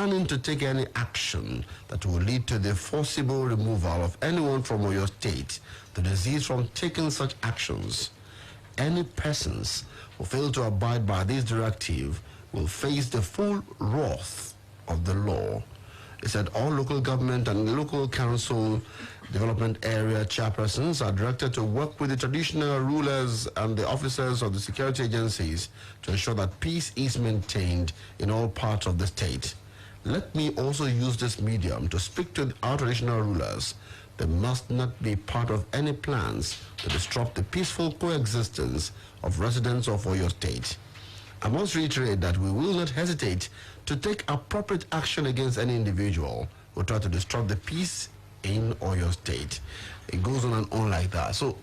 planning to take any action that will lead to the forcible removal of anyone from Oyo State to desist from taking such actions. Any persons who fail to abide by this directive will face the full wrath of the law. It said all local government and local council development area chairpersons are directed to work with the traditional rulers and the officers of the security agencies to ensure that peace is maintained in all parts of the state. Let me also use this medium to speak to our traditional rulers. They must not be part of any plans to disrupt the peaceful coexistence of residents of Oyo State. I must reiterate that we will not hesitate to take appropriate action against any individual who try to disrupt the peace in Oyo State. It goes on and on like that. So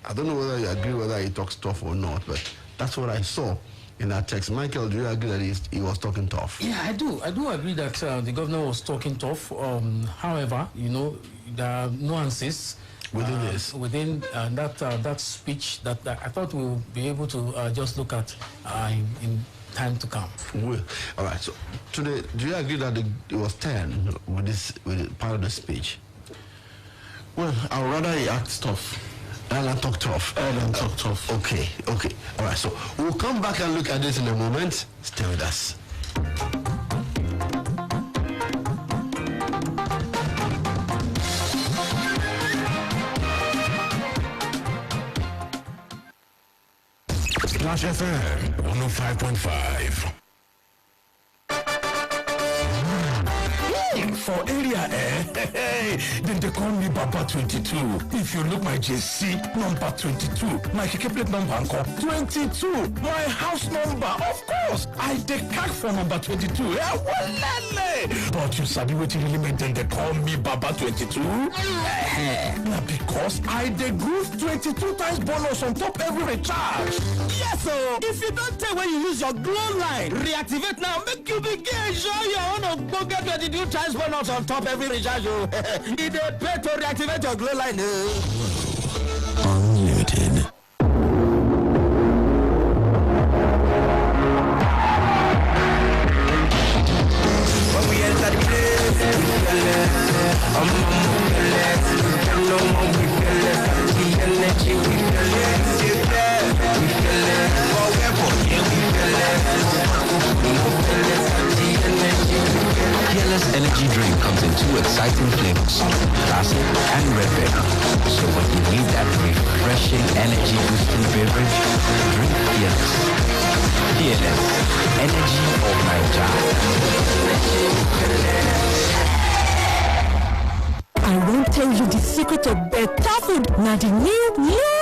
I don't know whether you agree whether he talks tough or not, but that's what I saw in that text. Michael, do you agree that he was talking tough? Yeah, I do. I do agree that the governor was talking tough. However, there are nuances within this, within that speech that I thought we will be able to just look at in time to come. Well, all right. So today, do you agree that it was 10 with part of the speech? Well, I'd rather he act tough. And talk tough. Okay. All right. So we'll come back and look at this in a moment. Stay with us. Splash FM 105.5. For area, then they call me Baba 22. If you look my JC number 22, my keke plate number 22, my house number, of course, I take cash for number 22. But you sabi wetin really make them they call me Baba 22? Now because I dey groove 22 times bonus on top every recharge. Yes, so if you don't tell when you use your glow line, reactivate now, make you begin enjoy your own of 22 times bonus on top every recharge. It dey pay to reactivate your glow line. Unlimited. When we enter the place, we feel it. No more we feel it. The energy we feel it. We feel it. Forever, yeah, we feel it. We feel it. The energy we feel it. Fearless energy drink comes in two exciting flavors, classic and red berry. So when you need that refreshing energy boosting beverage, drink Fearless. Fearless, energy of I won't tell you the secret of better food. Now the new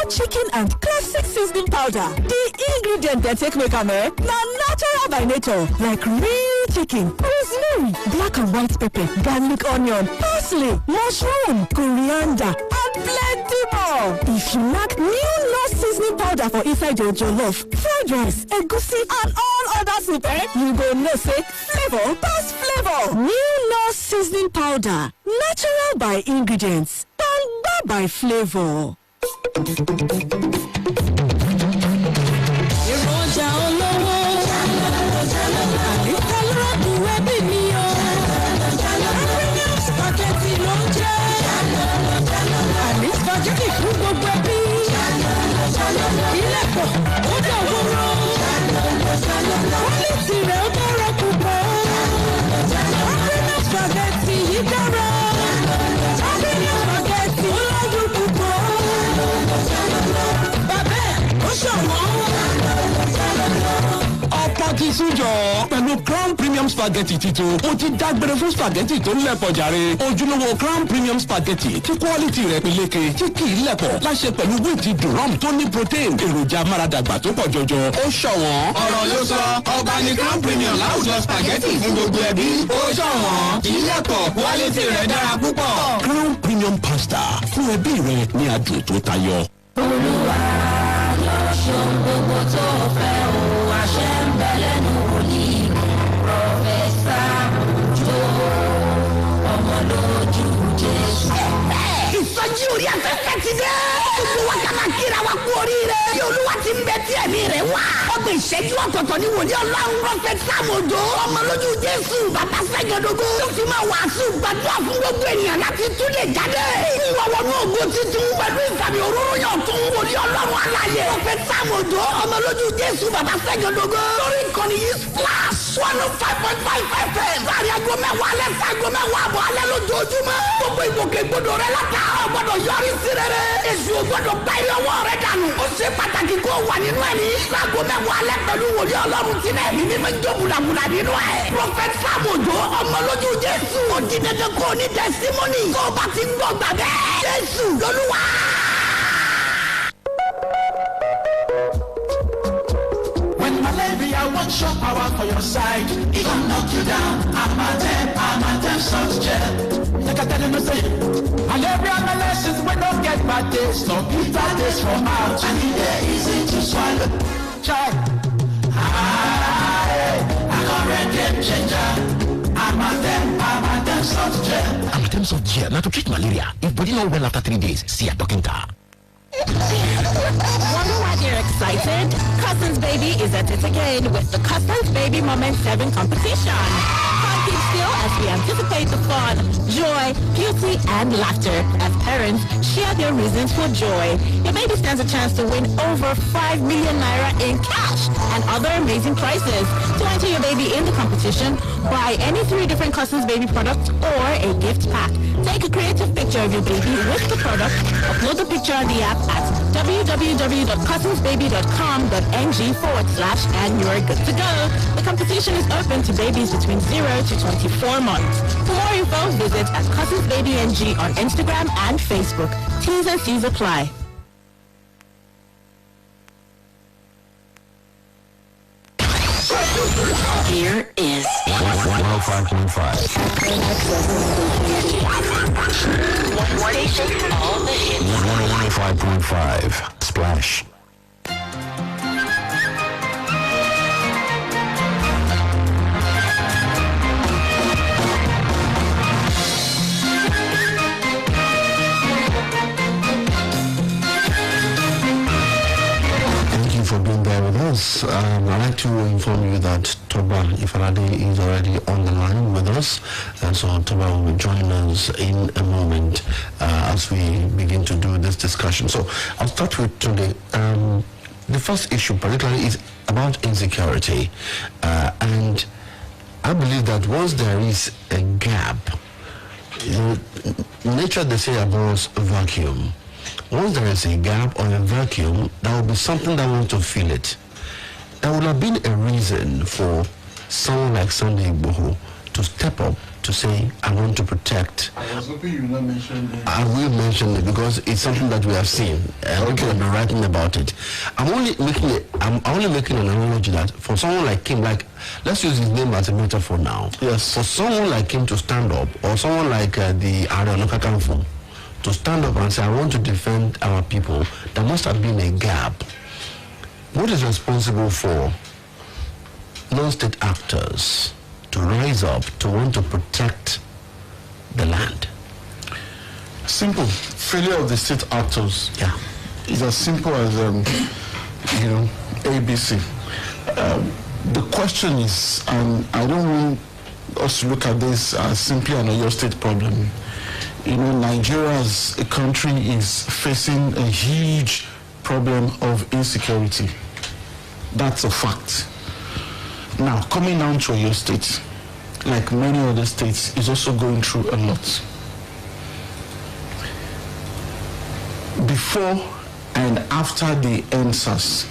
chicken and classic seasoning powder. The ingredient they take make am now natural by nature, like real chicken, rosemary, black and white pepper, garlic, onion, parsley, mushroom, coriander, and plenty more. If you lack new seasoning powder for inside your jollof, fried rice, egusi, and all other soup, you go know say flavor pass flavor. New seasoning powder, natural by ingredients, bangba by flavor. Èròjà olówó, àníkàlọ́ ìwé bí mi o. Premium spaghetti ló ń jẹ́. Àní spaghetti fún gbogbo ẹbí. Ilẹ̀kùn ó dẹ̀ wúrọ̀. Quality rẹ̀ ó dára púpọ̀. Premium spaghetti yìí dára. Premium spaghetti ó lọ́dún púpọ̀. Bàbá ó ṣọ̀wọ́n. Ọ̀pọ̀ ti súnjọ pẹ̀lú Crown Premium Spaghetti titun. Mo ti dágbére fún spaghetti tó ń lẹ̀pọ̀ jàre. Ojúlówó Crown Premium Spaghetti tí quality rẹ̀ peléke tí kì í lẹ̀pọ̀ láṣẹ pẹ̀lú wíìtì dùrọ́m tó ní protein, èròjà amáradàgbà tó pọ̀ jọjọ. Ó ṣọ̀wọ́n. Ọ̀rọ̀ ló sọ, ọba ní Crown Premium láwùjọ spaghetti fún gbogbo ẹbí. Ó ṣọ̀wọ́n, kì í lẹ̀pọ̀, quality rẹ̀ dára púpọ̀. Crown Premium Pasta fún ẹbí rẹ ní adùn tó tayọ. Olúwa yóò ṣe gbogbo tó fẹ́ o, àṣẹ ń bẹ lẹ́nu wòlíì. Prọfẹ̀sà Òjó, ọmọ lójú Jésù. Ìfẹ́jí orí afẹ́fẹ́ ti dé. Gbogbo wa ká máa kíra wa kú oríire. Bí Olúwa ti ń bẹ tí ẹ̀mí rẹ̀ wá. Ọgbọ̀n ìṣẹ́jú ọ̀tọ̀ọ̀tọ̀ ni wòlíì Ọlọ́run Prophet Sam Ojo. Ọmọ lójú Jésù bàbá Sẹ́gẹ̀dógó. Tó fi máa wàásù gbàdúrà fún gbogbo ènìyàn láti tún lè jáde. Ìwà wọnú ògo titun pẹ̀lú ìfàmì òróró yàn tún wòlíì Ọlọ́run aláyé. Prophet Sam Ojo ọmọ lójú Jésù bàbá Sẹ́gẹ̀dógó. Lórí ìkànnì yìí Splash 105.5 FM. Láàrin aago mẹ́wàá alẹ́ sí aago mẹ́wàá àbọ̀ alẹ́ lójoojúmọ́. Gbogbo ìgbòkègbodò rẹ látàárọ̀ gbọ́dọ̀ yọrí sí rere. Èṣù ò gbọ́dọ̀ gbá ilé ọwọ́ rẹ dànù. Ó ṣe pàtàkì kó wà nínú ẹ̀mí. Láago mẹ́wàá alẹ́ pẹ̀lú wòlíì Ọlọ́run tí náà ẹ̀mí mímọ́ jó bùdàbùdà nínú ẹ̀. Prophet Sam Ojo ọmọ lójú Jésù. Ó di dandan kó o ní testimony. Tó o bá ti gbọ́ gbàgbẹ́. Jésù lolúwa. When malaria wants show power for your side, it gon' knock you down. I'm a damn salt gel. Like I tell you, no say. Malaria medicines we don't get bad taste, no bitter taste for mouth, and it is easy to swallow. Try. I got game changer. I'm a damn salt gel. I'm a damn salt gel. Now to treat malaria. If body not well after 3 days, see a doctor. Wonder why they're excited? Cousins Baby is at it again with the Cousins Baby Moment 7 competition. Can't keep still as we anticipate the fun, joy, beauty, and laughter as parents share their reasons for joy. Your baby stands a chance to win over 5 million naira in cash and other amazing prizes. To enter your baby in the competition, buy any 3 different Cousins Baby products or a gift pack. Take a creative picture of your baby with the product, upload the picture on the app at www.cousinsbaby.com.ng/ and you're good to go. The competition is open to babies between 0 to 24 months. For more info, visit at cousinsbabyng on Instagram and Facebook. T's and C's apply. Here is 105.5. one station, all the hits. 105.5. Splash. For being there with us. I'd like to inform you that Toba Ifalade is already on the line with us, and so Toba will be joining us in a moment as we begin to do this discussion. So I'll start with today. The first issue particularly is about insecurity, and I believe that once there is a gap, nature they say abhors a vacuum. Once there is a gap or a vacuum, there will be something that wants to fill it. There would have been a reason for someone like Sunday Igboho to step up to say, I want to protect. I was hoping you would not mention it. I will mention it because it's something that we have seen. People have been writing about it. I'm only making an analogy that for someone like him, like, let's use his name as a metaphor now. Yes. For someone like him to stand up, or someone like the Arionokakanfu, to stand up and say, I want to defend our people, there must have been a gap. What is responsible for non-state actors to rise up to want to protect the land? Simple. Failure of the state actors. Yeah. It's as simple as, ABC. The question is, and I don't want us to look at this as simply an Oyo State problem. Nigeria as a country is facing a huge problem of insecurity. That's a fact. Now, coming down to Oyo State, like many other states, is also going through a lot. Before and after the NSAS.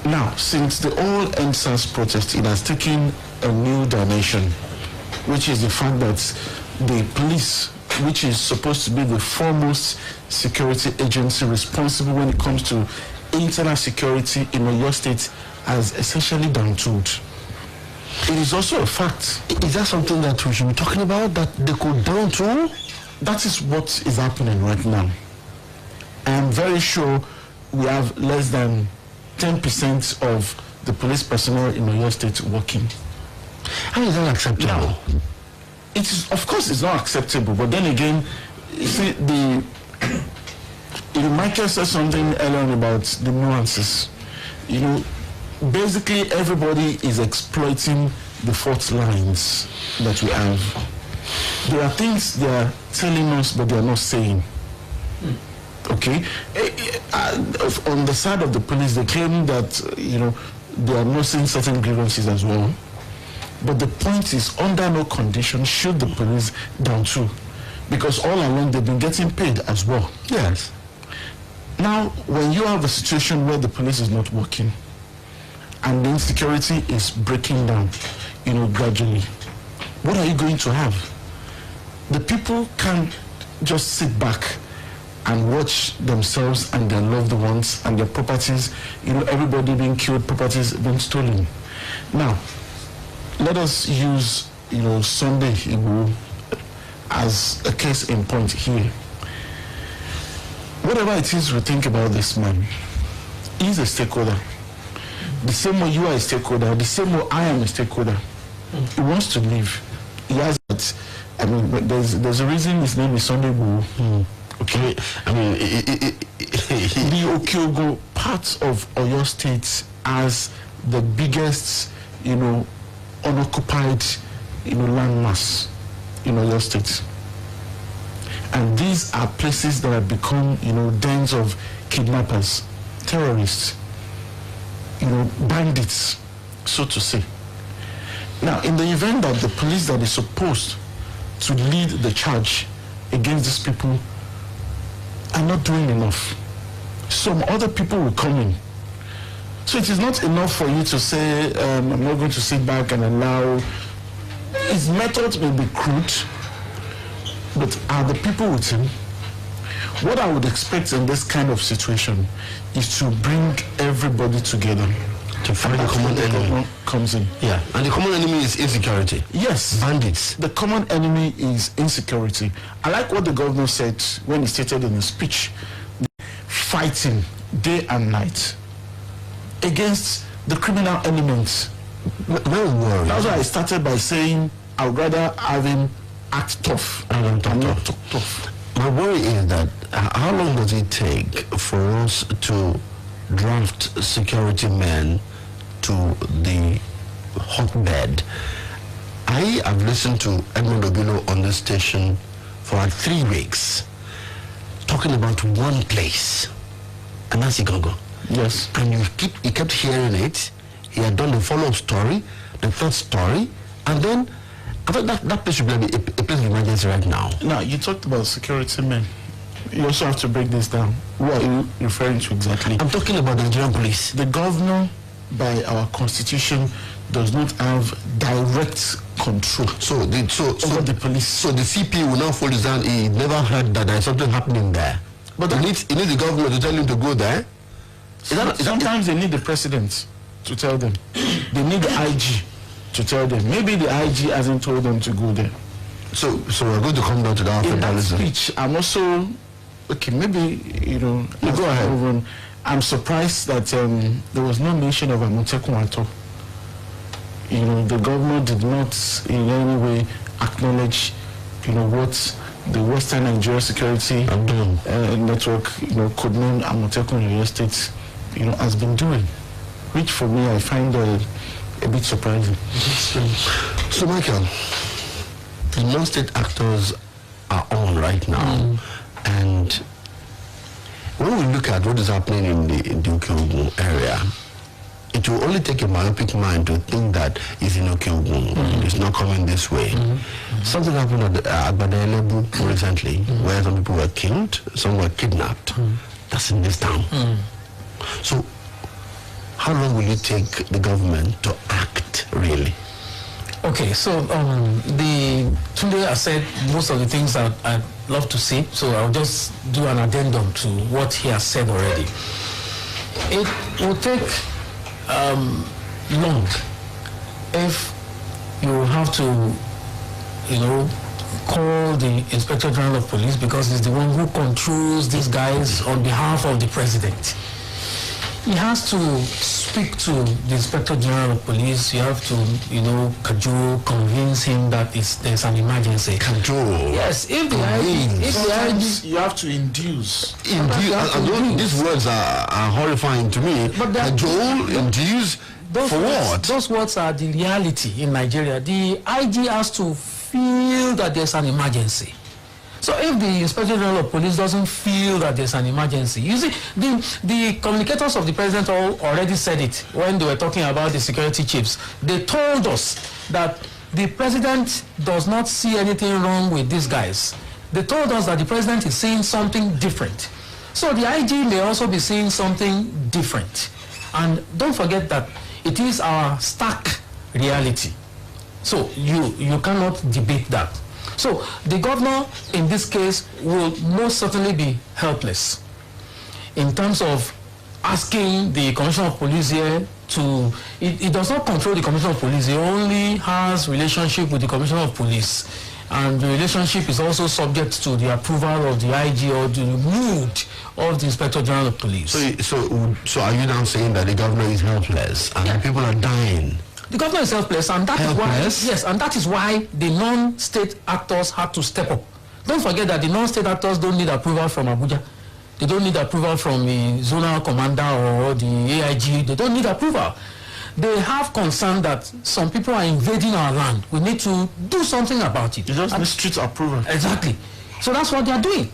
Now, since the old NSAS protest, it has taken a new dimension, which is the fact that the police, which is supposed to be the foremost security agency responsible when it comes to internal security in Oyo State, has essentially down-tooled. It is also a fact. Is that something that we should be talking about, that they could down-tool? That is what is happening right now. I am very sure we have less than 10% of the police personnel in Oyo State working. How is that acceptable? Now, it is, of course, it's not acceptable, but then again, You see, Michael said something earlier on about the nuances. Basically everybody is exploiting the fault lines that we have. There are things they are telling us but they are not saying. Okay? On the side of the police, they claim that, they are not seeing certain grievances as well. But the point is, under no condition should the police down too. Because all along they've been getting paid as well. Yes. Now, when you have a situation where the police is not working and the insecurity is breaking down, gradually, what are you going to have? The people can't just sit back and watch themselves and their loved ones and their properties, everybody being killed, properties being stolen. Now, let us use, Sunday Igbo as a case in point here. Whatever it is we think about this man, he's a stakeholder. The same way you are a stakeholder, the same way I am a stakeholder. He wants to live. He has that. I mean, there's a reason his name is Sunday Igbo. Okay, I mean, the Okiogo part of Oyo State as the biggest, unoccupied, landmass in Oyo State. And these are places that have become, dens of kidnappers, terrorists, bandits, so to say. Now, in the event that the police that is supposed to lead the charge against these people are not doing enough, some other people will come in. So it is not enough for you to say, I'm not going to sit back and allow. His methods may be crude, but are the people with him? What I would expect in this kind of situation is to bring everybody together. To find the common enemy comes in. Yeah, and the common enemy is insecurity. Yes. Bandits. The common enemy is insecurity. I like what the governor said when he stated in his speech, fighting day and night against the criminal elements. No worry. That's why I started by saying I would rather have him act tough and not talk tough. My worry is that how long does it take for us to draft security men to the hotbed? I have listened to Edmund Obilo on this station for like 3 weeks talking about one place, and that's Igogo. Yes. And you kept hearing it. He had done the follow-up story, the third story, and then I thought that place should be a place of emergency right now. Now, you talked about security men. You also have to break this down. Who are you referring to exactly? I'm talking about the Nigerian police. The governor, by our constitution, does not have direct control over the police. So the CP will now fold his hand. He never heard that there is something happening there. But he needs the governor to tell him to go there. Sometimes they need the president to tell them. They need the IG to tell them. Maybe the IG hasn't told them to go there. So we're going to come down to that in federalism. That speech, I'm also maybe go ahead. I'm surprised that there was no mention of Amotekun at all. The governor did not in any way acknowledge what the Western Nigeria Security Network codenamed Amotekun in Oyo State has been doing, which for me I find a bit surprising. So Michael, the non-state actors are on right now, and when we look at what is happening in the Okiogun area, it will only take a myopic mind to think that it's in Okiogun, it's not coming this way. Something happened at Badelebu recently, where some people were killed, some were kidnapped. That's in this town. So how long will it take the government to act, really? Okay, so the Tunde has said most of the things that I'd love to see, so I'll just do an addendum to what he has said already. It will take long if you have to, call the Inspector General of Police because he's the one who controls these guys on behalf of the president. He has to speak to the Inspector General of Police. You have to, cajole, convince him that there's an emergency. Cajole. Yes, if the IG, you have to induce. These words are horrifying to me. But cajole, induce, for what? Those words are the reality in Nigeria. The IG has to feel that there's an emergency. So if the Inspector General of Police doesn't feel that there's an emergency, you see, the communicators of the president already said it when they were talking about the security chiefs. They told us that the president does not see anything wrong with these guys. They told us that the president is seeing something different. So the IG may also be seeing something different. And don't forget that it is our stark reality. So you cannot debate that. So the governor in this case will most certainly be helpless in terms of asking the Commissioner of Police here to, it does not control the Commissioner of Police, it only has relationship with the Commissioner of Police, and the relationship is also subject to the approval of the IG or the mood of the Inspector General of Police. So are you now saying that the governor is helpless and the people are dying? The governor is helpless, and that is why the non-state actors had to step up. Don't forget that the non-state actors don't need approval from Abuja. They don't need approval from the zonal commander or the AIG. They don't need approval. They have concern that some people are invading our land. We need to do something about it. You just need street approval. Exactly. So that's what they are doing.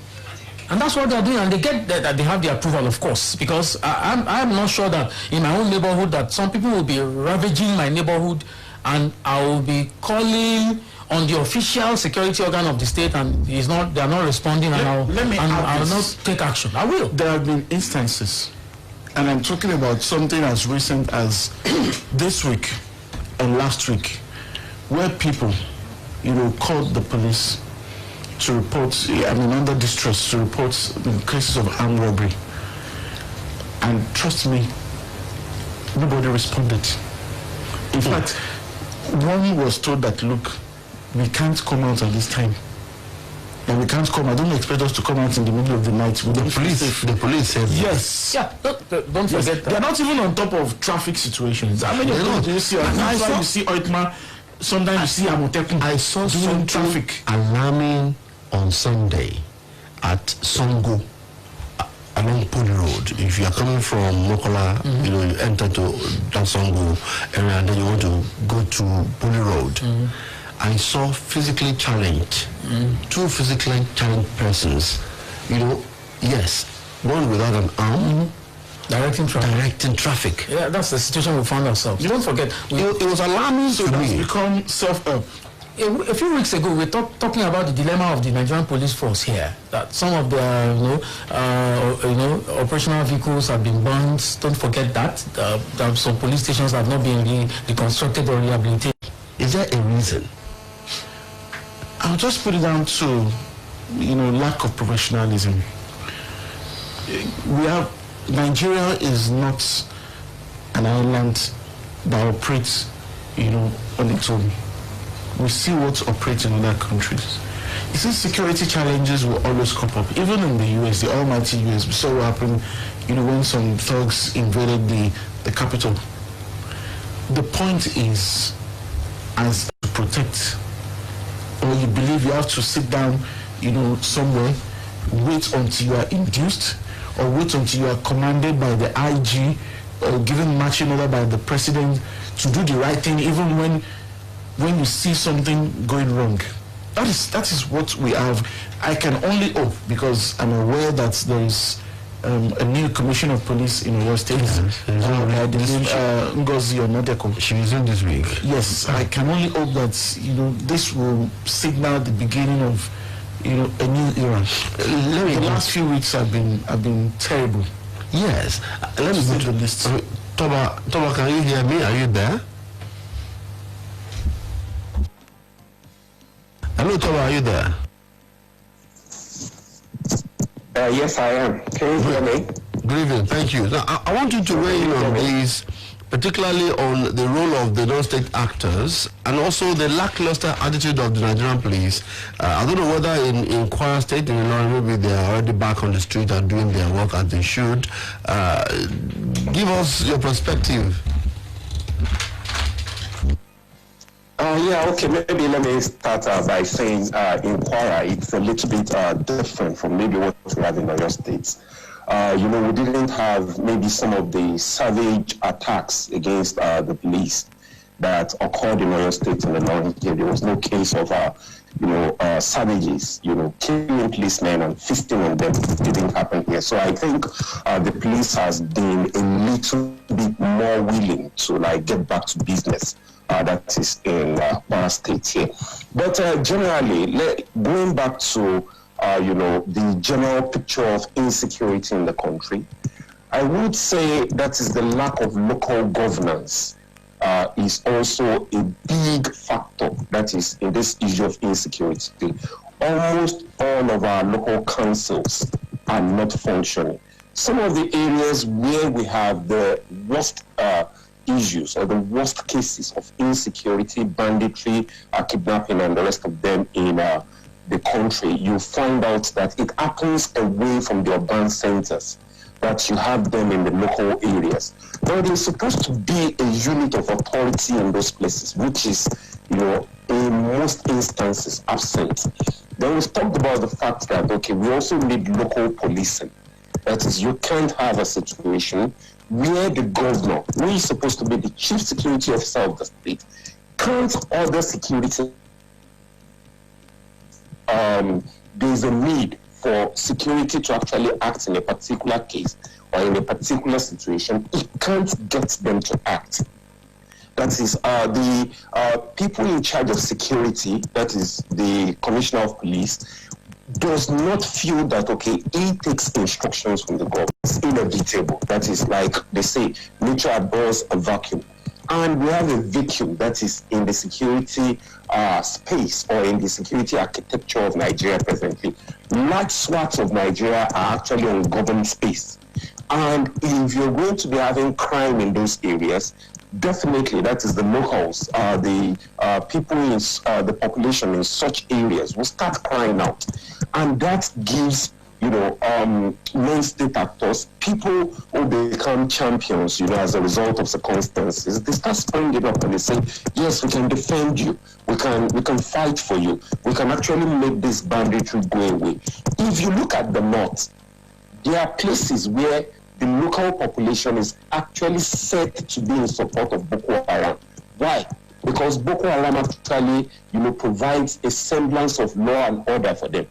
And that's what they're doing, and they get that they have the approval, of course, because I'm not sure that in my own neighborhood that some people will be ravaging my neighborhood, and I will be calling on the official security organ of the state, and they are not responding, and I will not take action. I will. There have been instances, and I'm talking about something as recent as this week and last week, where people, called the police to report, under distress, to report cases of armed robbery. And trust me, nobody responded. In fact, one was told that, look, we can't come out at this time. And we can't come. I don't expect us to come out in the middle of the night. The police said yes. Yeah, don't forget that. They're not even on top of traffic situations. How many of them do you see? You see Oitma, sometimes you see Amotekun. I saw some traffic alarming on Sunday at Songo along Poli Road. If you are coming from Mokola, you enter to that Songo area, and then you want to go to Poli Road. I saw physically challenged, two physically challenged persons, yes, one without an arm, directing traffic. Yeah, that's the situation we found ourselves. You don't forget, it was alarming to me. It's become self-help. A few weeks ago, we were talking about the dilemma of the Nigerian police force here. That some of the, operational vehicles have been burned. Don't forget that. Some police stations have not been reconstructed or rehabilitated. Is there a reason? I'll just put it down to, lack of professionalism. Nigeria is not an island that operates, on its own. We see what's operating in other countries. You see, security challenges will always crop up. Even in the US, the almighty US, we saw what happened, when some thugs invaded the capital. The point is, as to protect, or you believe you have to sit down, somewhere, wait until you are induced, or wait until you are commanded by the IG, or given marching order by the president to do the right thing, even when you see something going wrong. That is what we have. I can only hope, because I'm aware that there is a new commissioner of police in your state, Ngozi Onodeko. She was in this week. Yes, I can only hope that this will signal the beginning of a new era. The last few weeks have been terrible. Yes. Let me go to the list. Toba, can you hear me? Are you there? Hello, Toba, are you there? Yes, I am. Can you hear me? Good evening, thank you. Now, I want you to weigh in on these particularly on the role of the non-state actors and also the lackluster attitude of the Nigerian police. I don't know whether in Kwara State, in Ilorin, maybe they are already back on the street and doing their work as they should. Give us your perspective. Yeah, okay, maybe let me start by saying in Kwara, it's a little bit different from maybe what we have in other states. You know, we didn't have maybe some of the savage attacks against the police that occurred in other states in the north here. There was no case of, savages, killing policemen and feasting on them. It didn't happen here. So I think the police has been a little bit more willing to get back to business. That is in Kwara State here. But generally, going back to the general picture of insecurity in the country, I would say that is the lack of local governance is also a big factor that is in this issue of insecurity. Almost all of our local councils are not functioning. Some of the areas where we have the worst issues or the worst cases of insecurity, banditry, kidnapping, and the rest of them in the country, you find out that it happens away from the urban centers, that you have them in the local areas. Now, there's supposed to be a unit of authority in those places, which is, in most instances, absent. Then we've talked about the fact that, okay, we also need local policing. That is, you can't have a situation where the governor, who is supposed to be the chief security officer of the state, can't order security. There's a need for security to actually act in a particular case or in a particular situation. It can't get them to act. That is, the people in charge of security, that is the commissioner of police, does not feel that, okay, he takes instructions from the government. It's inevitable. That is, like they say, nature abhors a vacuum. And we have a vacuum that is in the security space or in the security architecture of Nigeria presently. Large swaths of Nigeria are actually on government space. And if you're going to be having crime in those areas, definitely that is the locals, the people in the population in such areas will start crying out. And that gives non-state actors, people who become champions, as a result of circumstances, they start springing up and they say, yes, we can defend you, we can fight for you, we can actually make this banditry go away. If you look at the north, there are places where the local population is actually set to be in support of Boko Haram. Why? Because Boko Haram actually, provides a semblance of law and order for them.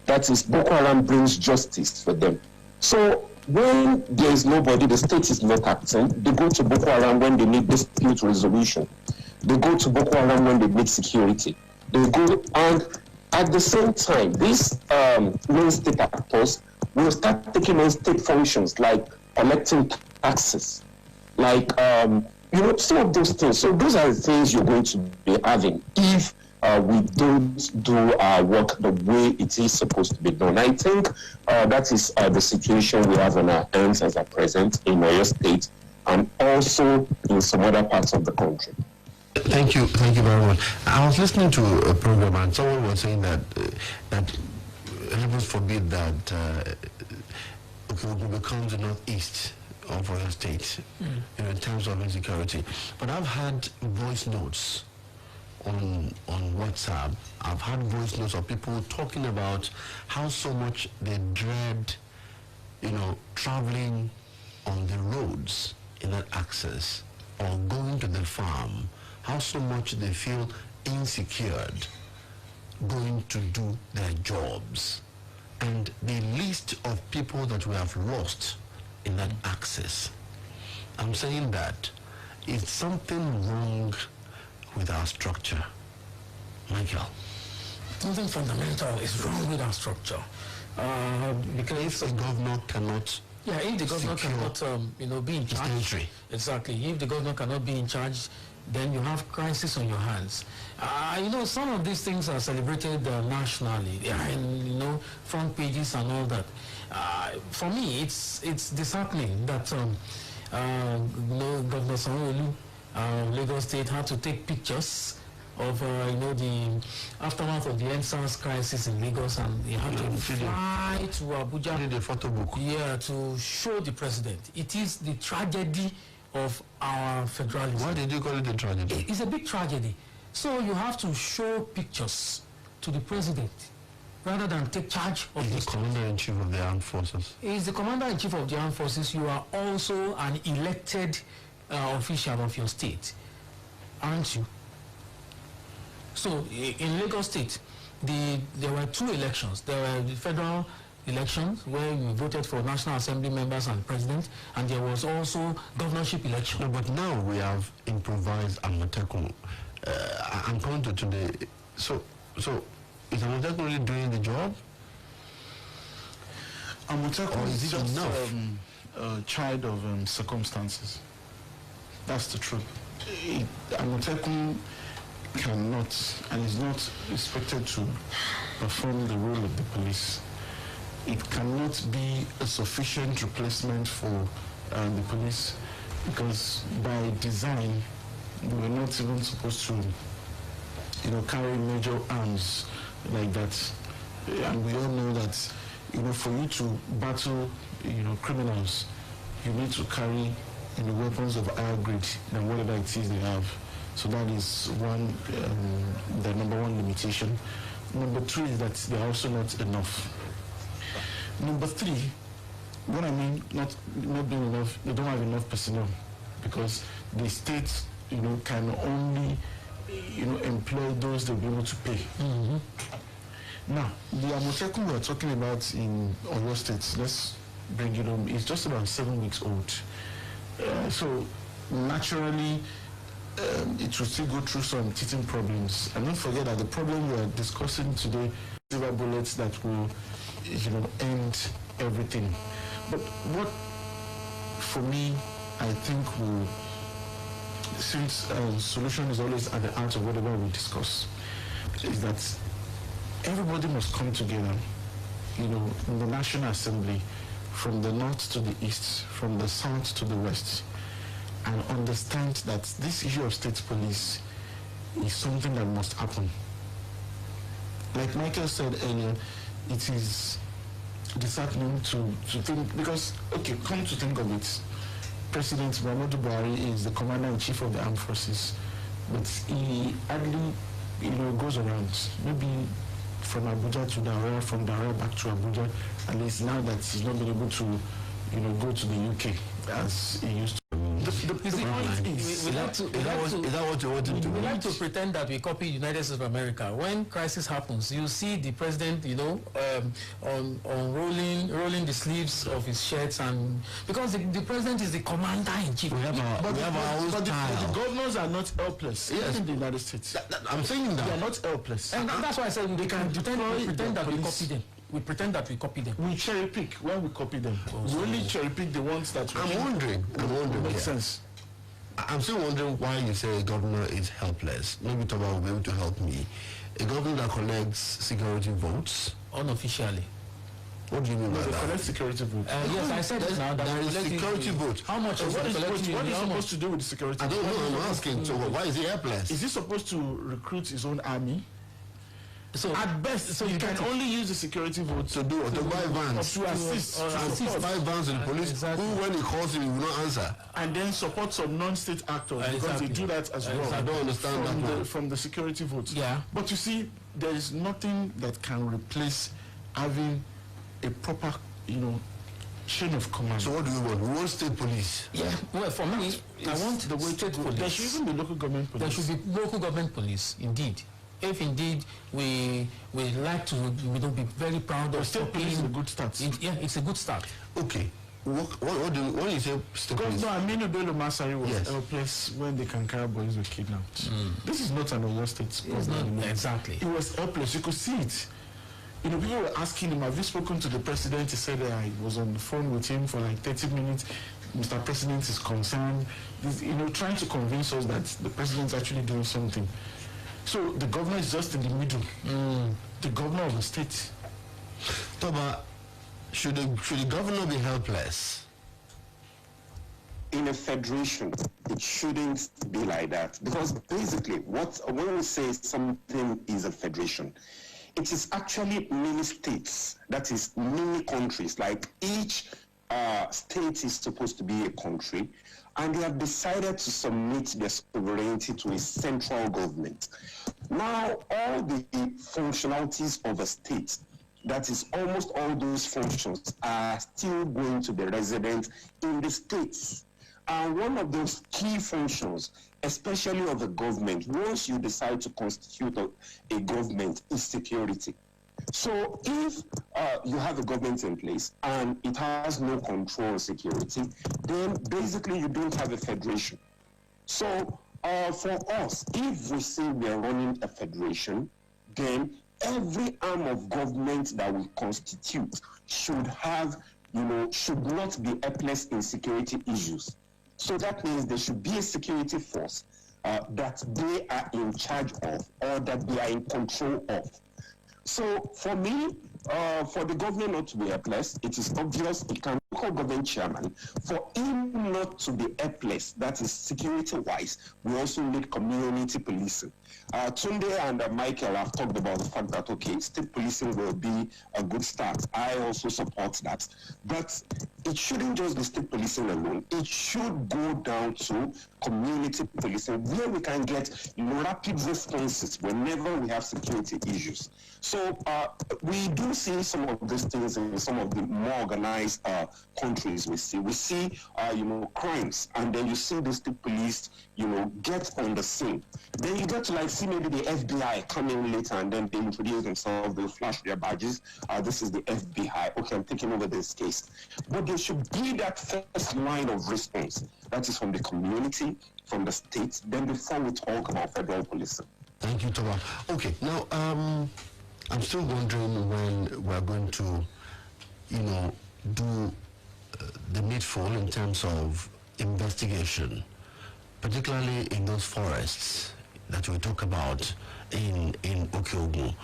That is, Boko Haram brings justice for them. So when there is nobody, the state is not acting, they go to Boko Haram when they need dispute resolution. They go to Boko Haram when they need security. They go, and at the same time, these non-state actors will start taking on state functions like collecting taxes, like, some of those things. So those are the things you're going to be having if we don't do our work the way it is supposed to be done. I think that is the situation we have on our hands as at present in Oyo State and also in some other parts of the country. Thank you very much. I was listening to a program and someone was saying that heavens forbid that Okeogun becomes the northeast of Oyo State in terms of insecurity. But I've had voice notes on WhatsApp. I've had voice notes of people talking about how so much they dread, traveling on the roads in that access or going to the farm, how so much they feel insecure going to do their jobs. And the list of people that we have lost in that access, I'm saying that it's something wrong with our structure. Michael? Something fundamental is wrong with our structure. Because if the governor cannot... Yeah, if the governor cannot, be in charge... Exactly. If the governor cannot be in charge, then you have crisis on your hands. Some of these things are celebrated nationally, and front pages and all that. For me, it's disheartening that Governor Sanwo-Olu, Lagos State, had to take pictures of the aftermath of the EndSARS crisis in Lagos, and he had to fly to Abuja. Did a photo book. Yeah, to show the president. It is the tragedy of our federalism. Why did you call it a tragedy? It's a big tragedy. So you have to show pictures to the president rather than take charge of the commander-in-chief of the armed forces. He's the commander-in-chief of the armed forces. You are also an elected official of your state, aren't you? So in Lagos State, there were two elections. There were the federal elections where we voted for National Assembly members and president, and there was also governorship election. No, but now we have improvised Amotekun. I'm coming to today. So is Amotekun really doing the job? Amotekun is is it just enough? a child of circumstances. That's the truth. Amotekun cannot and is not expected to perform the role of the police. It cannot be a sufficient replacement for the police, because by design we're not even supposed to carry major arms like that. And we all know that for you to battle criminals, you need to carry weapons of higher grade than whatever it is they have. So that is the number one limitation. Number two is that they are also not enough. Number three, what I mean not being enough, they don't have enough personnel, because the state can only employ those they'll be able to pay. Now, the Amotekun we're talking about in Oyo State, let's bring it home, is just about 7 weeks old. So naturally, it will still go through some teething problems. And don't forget that the problem we're discussing today, silver bullets that will end everything. But what, for me, I think will, since solution is always at the heart of whatever we discuss, is that everybody must come together, in the National Assembly, from the north to the east, from the south to the west, and understand that this issue of state police is something that must happen. Like Michael said earlier, it is disheartening to think, because, come to think of it, President Muhammadu Buhari is the commander-in-chief of the armed forces, but he hardly, goes around, maybe from Abuja to Dara, from Dara back to Abuja, at least now that he's not been able to, go to the UK as he used to. The point is, is that what you want to do? We like to pretend that we copy United States of America. When crisis happens, you see the president, on rolling the sleeves of his shirts, and because the president is the commander-in-chief. We have our own style. The governors are not helpless. Yes, in the United States. I'm saying that they are not helpless, and that's why I said we can pretend that we copy them. We pretend that we copy them. We cherry pick when we copy them. We only cherry pick the ones that we I'm wondering. Makes sense. I'm still wondering why you say a governor is helpless. Maybe Toba will be able to help me. A governor that collects security votes unofficially. What do you mean by that? Collect security votes. Yes, I said it now. There is security vote. How much is what is supposed to do with the security? I don't know. I'm asking. So why is he helpless? Is he supposed to recruit his own army? So at best, you can only use the security vote to buy vans, to assist, buy vans to the police. Exactly. Who, when he calls him, he will not answer. And then support some non-state actors because they do that as well. I don't understand from the security vote. Yeah. But you see, there is nothing that can replace having a proper, chain of command. So what do we want? We want state police. Yeah. Well, for me, I want the way state to go. police. There should even be local government police. There should be local government police, indeed. If indeed we like to, be very proud of state police is a good start. It's a good start. Okay. What do when you say state police? No, Aminu Bello Masari was helpless when the Kankara boys were kidnapped. This is not an Oyo State problem. Exactly. He was helpless. You could see it. People were asking him, have you spoken to the president? He said I was on the phone with him for like 30 minutes. Mr. President is concerned. Trying to convince us that the president is actually doing something. So the governor is just in the middle. The governor of the state. Toba, should the governor be helpless? in a federation, it shouldn't be like that, because basically when we say something is a federation, it is actually many states, that is many countries. Like each state is supposed to be a country, and they have decided to submit their sovereignty to a central government. Now, all the functionalities of a state, that is almost all those functions, are still going to the resident in the states. And one of those key functions, especially of a government, once you decide to constitute a government, is security. So if you have a government in place and it has no control on security, then basically you don't have a federation. So for us, if we say we're running a federation, then every arm of government that we constitute should have, should not be helpless in security issues. So that means there should be a security force that they are in charge of, or that they are in control of. So for me, for the government not to be helpless, it is obvious it can call government chairman. For him not to be helpless, that is security-wise, we also need community policing. Tunde and Michael have talked about the fact that, okay, state policing will be a good start. I also support that. But it shouldn't just be state policing alone. It should go down to community policing, where we can get rapid responses whenever we have security issues. So we do see some of these things in some of the more organized countries. We see crimes, and then you see the state police, get on the scene. Then you get to see maybe the FBI come in later, and then they introduce themselves, they flash their badges. This is the FBI. Okay, I'm taking over this case. But there should be that first line of response. That is from the community, from the state, then before we talk about federal policing. Thank you, Toba. Okay, now I'm still wondering when we're going to, do the needful in terms of investigation, particularly in those forests that we talk about in Okeogun.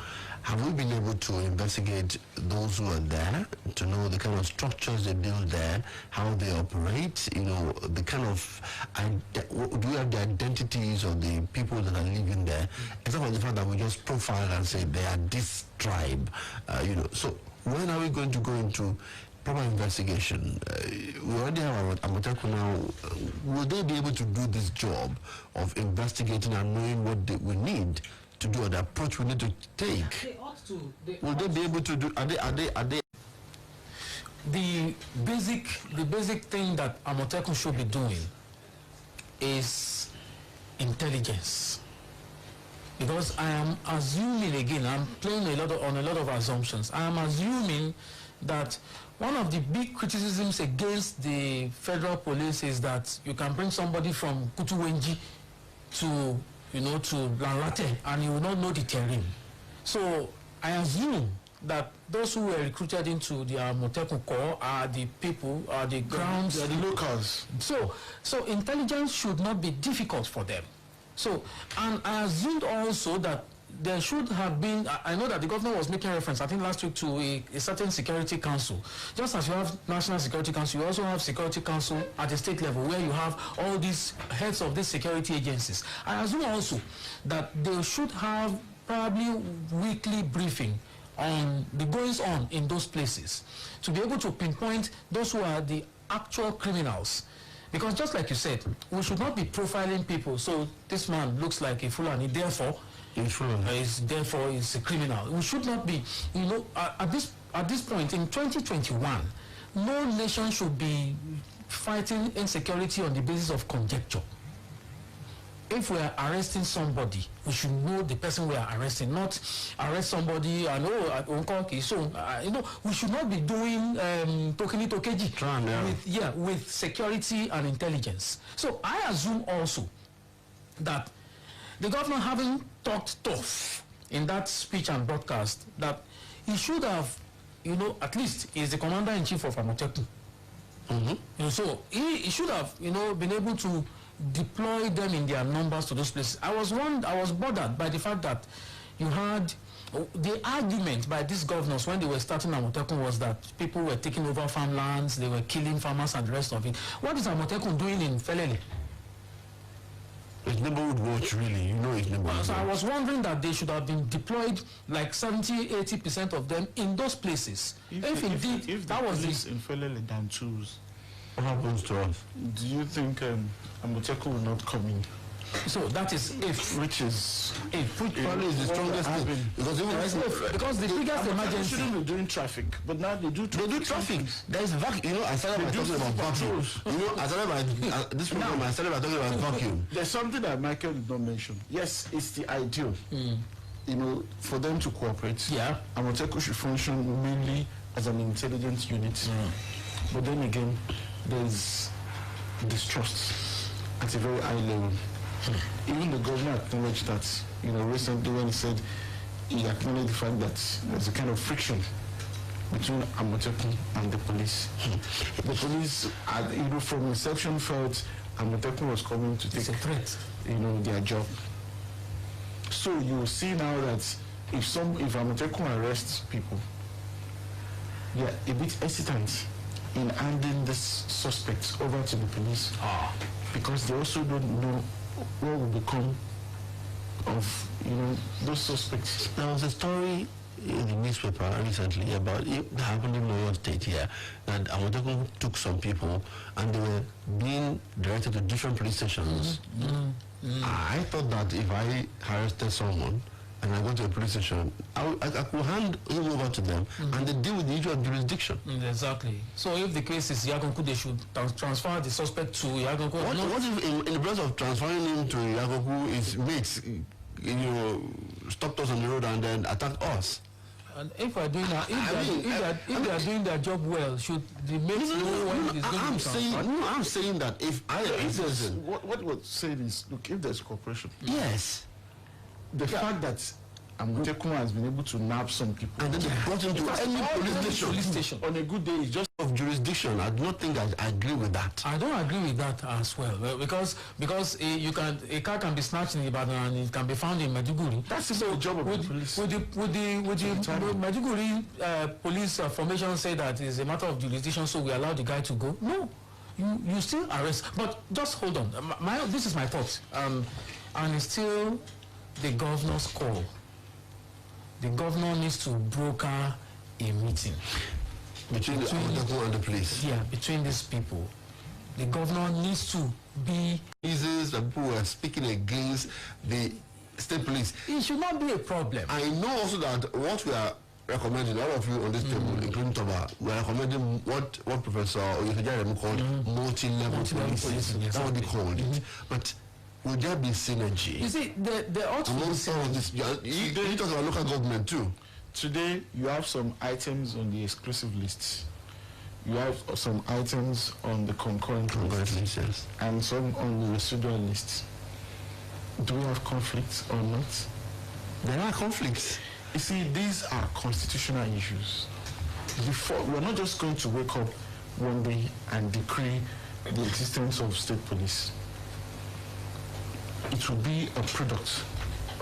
Have we been able to investigate those who are there, to know the kind of structures they build there, how they operate, the kind of, do we have the identities of the people that are living there, except for the fact that we just profile and say they are this tribe, So when are we going to go into proper investigation? We already have Amoteku now. Will they be able to do this job of investigating and knowing what we need to do, or the approach we need to take? They ought to. Will they be able to do? Are they? The basic thing that Amoteku should be doing is intelligence. Because I am assuming, again, I'm playing on a lot of assumptions. I am assuming that one of the big criticisms against the federal police is that you can bring somebody from Kutuwenji to Lanlate and you will not know the terrain. So I assume that those who were recruited into the Amoteku Corps are the people, are the grounds, they are the locals. So intelligence should not be difficult for them. So, and I assumed also that there should have been, I know that the governor was making reference, I think last week, to a certain security council. Just as you have National Security Council, you also have Security Council at the state level, where you have all these heads of these security agencies. I assume also that they should have probably weekly briefing on the goings on in those places, to be able to pinpoint those who are the actual criminals. Because just like you said, we should not be profiling people. So this man looks like a Fulani, therefore is a criminal. We should not be, at this point in 2021, no nation should be fighting insecurity on the basis of conjecture. If we are arresting somebody, we should know the person we are arresting, not arrest somebody and we should not be doing tokeni tokeji with security and intelligence. So I assume also that the governor, having talked tough in that speech and broadcast, that he should have, at least he is the commander-in-chief of Amoteku. So he should have, been able to deploy them in their numbers to those places. I was bothered by the fact that, you had the argument by these governors when they were starting Amotekun was that people were taking over farmlands, they were killing farmers and the rest of it. What is Amotekun doing in Felele? It's neighborhood watch, really. You know, it's neighborhood So watch. I was wondering that they should have been deployed like 70-80% of them in those places. If indeed that was police in Felele than twos, what happens to us? do you think Amotekun will not come in? So that is if. Which is Probably is the strongest thing. Because even Because the biggest emergency. shouldn't be doing traffic, but now they do. they do traffic. There is vacuum. You know, I started by talking about vacuum. You know, I started by this program. I started by talking about vacuum. There's something that Michael did not mention. Yes, it's the ideal. You know, for them to cooperate. Yeah. Amotekun should function mainly as an intelligence unit. But then again, there's distrust at a very high level. Even the governor acknowledged that, you know, recently when he said he acknowledged the fact that there's a kind of friction between Amotekun and the police. The police, you know, from inception felt Amotekun was coming to take, It's a threat. you know, their job. So you see now that if Amotekun arrests people, they are a bit hesitant in handing this suspects over to the police because they also don't know what will become of, you know, those suspects. There was a story in the newspaper recently about it happened in Oyo State here that Amotekun took some people and they were being directed to different police stations. I thought that if I arrested someone and I go to a police station, I could hand him over to them and they deal with the issue of jurisdiction. Exactly. So if the case is Yagonku, they should transfer the suspect to Yagonku. What if in the process of transferring him to Yagoku, his mates, you know, stopped us on the road and then attacked us? And if we're doing that, if they are doing their job well, should the mates know when it is going to be transferred? I'm saying that if What we're saying is, look, if there's cooperation, yes, the fact that Amotekun has been able to nab some people and then they brought him to any police station on a good day is just of jurisdiction. I do not think I agree with that. I don't agree with that as well, because a car can be snatched in Ibadan and it can be found in Maiduguri. That's the job of the police. Would the Maiduguri police formation say that it's a matter of jurisdiction, so we allow the guy to go? No, you still arrest. But just hold on. This is my thought, and it's still the governor's call. The governor needs to broker a meeting Between the Amotekun and the police. Yeah, between these people. The governor needs to be... Reasons that people were speaking against the state police. It should not be a problem. I know also that what we are recommending, all of you on this table, including Toba, we are recommending what Professor Oyesejaremu called multi-level policing. That's what they called it. But would there be synergy? You see, the ought to be this. You talk about local government too. Today, you have some items on the exclusive list. You have some items on the concurrent list, yes, and some on the residual list. Do we have conflicts or not? There are conflicts. You see, these are constitutional issues. We're not just going to wake up one day and decree the existence of state police. It will be a product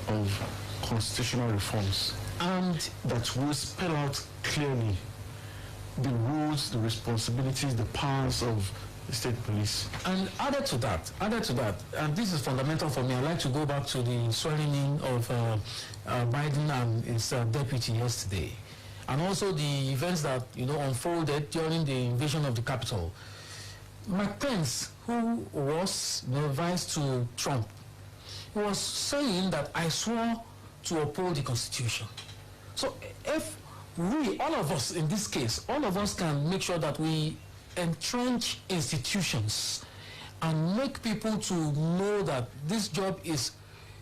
of constitutional reforms, and that will spell out clearly the rules, the responsibilities, the powers of the state police. And added to that, and this is fundamental for me, I'd like to go back to the swearing in of Biden and his deputy yesterday, and also the events that unfolded during the invasion of the Capitol. Mike Pence, who was the vice to Trump, was saying that I swore to uphold the Constitution. So if we, all of us in this case, all of us can make sure that we entrench institutions and make people to know that this job is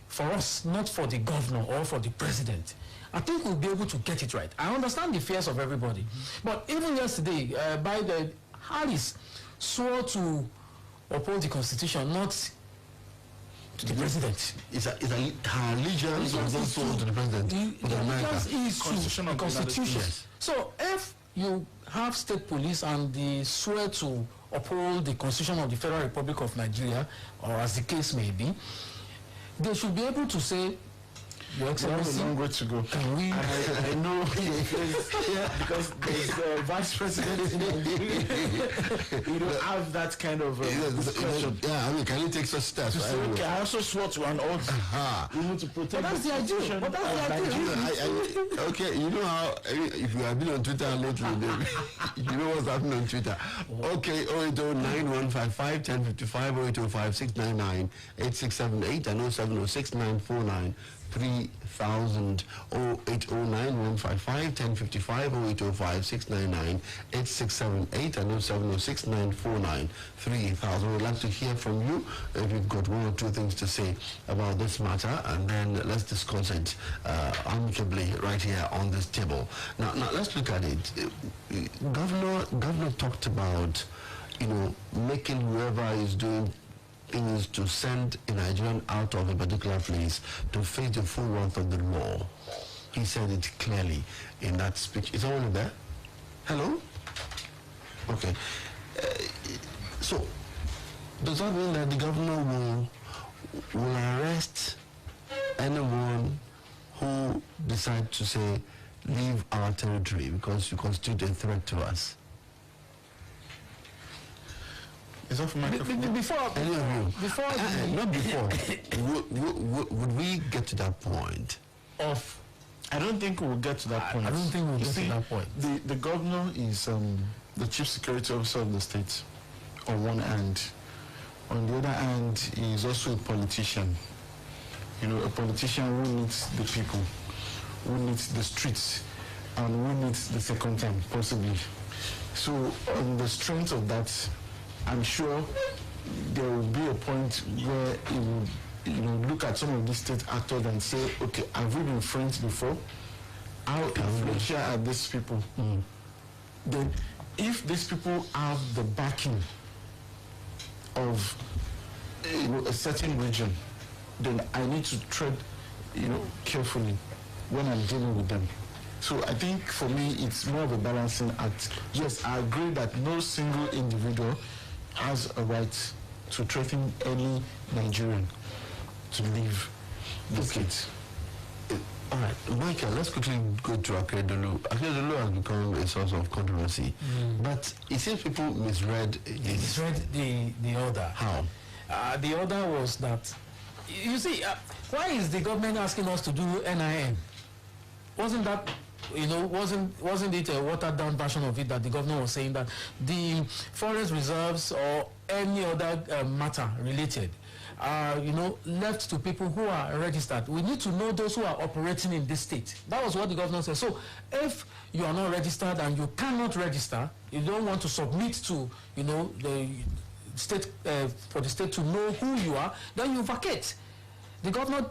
for us, not for the governor or for the president, I think we'll be able to get it right. I understand the fears of everybody. But even yesterday, Biden, Harris swore to uphold the Constitution, not to the president. Her allegiance was not sold to the president of America. The Constitution. So if you have state police and they swear to uphold the Constitution of the Federal Republic of Nigeria, or as the case may be, they should be able to say, Your we have a Excellency, long way to go. can we? I know because there's Vice President in Nigeria. We don't have that kind of discretion. I mean, can you take such steps? To say, okay, I also swore to an oath. We need to protect That's the idea. But that's the idea. Okay, you know how if you have been on Twitter lately, you know what's happening on Twitter. Okay, 08091551055, 08056998678, and 0706949 3000, 08091551055, 08056998678, and 0706949 3000. We'd like to hear from you if you've got one or two things to say about this matter, and then let's discuss it amicably right here on this table. Now let's look at it. Governor talked about, making whoever is doing things to send a Nigerian out of a particular place to face the full wrath of the law. He said it clearly in that speech. Is someone there? Hello? Okay. So, does that mean that the governor will arrest anyone who decides to say, leave our territory because you constitute a threat to us? Is that for microphone? Before Any of you? Before not before. Would we get to that point? I don't think we'll get to that point. I don't think we'll get to that point. The governor is the chief security officer of the state on one hand. On the other hand, he is also a politician. A politician who needs the people, who needs the streets, and who needs the second time, possibly. So on the strength of that, I'm sure there will be a point where he will, look at some of these state actors and say, okay, have we been friends before? How influential are these people? Then, if these people have the backing of a certain region, then I need to tread, carefully when I'm dealing with them. So I think for me, it's more of a balancing act. Yes, I agree that no single individual has a right to threaten any Nigerian to leave the state. All right, Michael, let's quickly go to Akeredolu. Akeredolu has become a source of controversy, but it seems people misread the order. How? The order was that, you see, why is the government asking us to do NIN? Wasn't that, wasn't it a watered down version of it that the governor was saying that the forest reserves or any other matter related are, left to people who are registered? We need to know those who are operating in this state. That was what the governor said. So if you are not registered and you cannot register, you don't want to submit to, the state, for the state to know who you are, then you vacate. The governor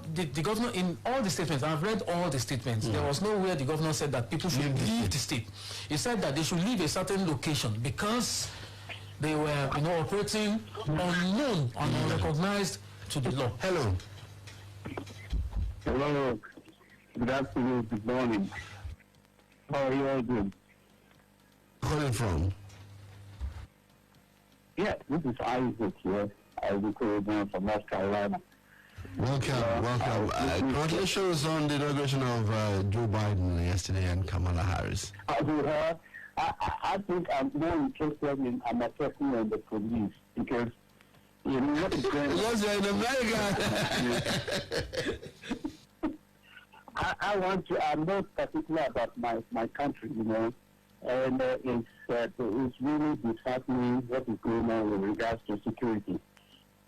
in all the statements, I've read all the statements, there was nowhere the governor said that people should leave the state. He said that they should leave a certain location because they were, operating unknown and unrecognized to the law. Hello. Hello. Good afternoon. Good morning. How are you all doing? Calling from? Yeah, this is Isaac here. Isaac from North Carolina. Welcome. Congratulations on the inauguration of Joe Biden yesterday and Kamala Harris. I think I'm more interested in attacking on the police because what is going on? Yes, you're in America. I'm not particular about my country, and it's really disheartening what is going on with regards to security.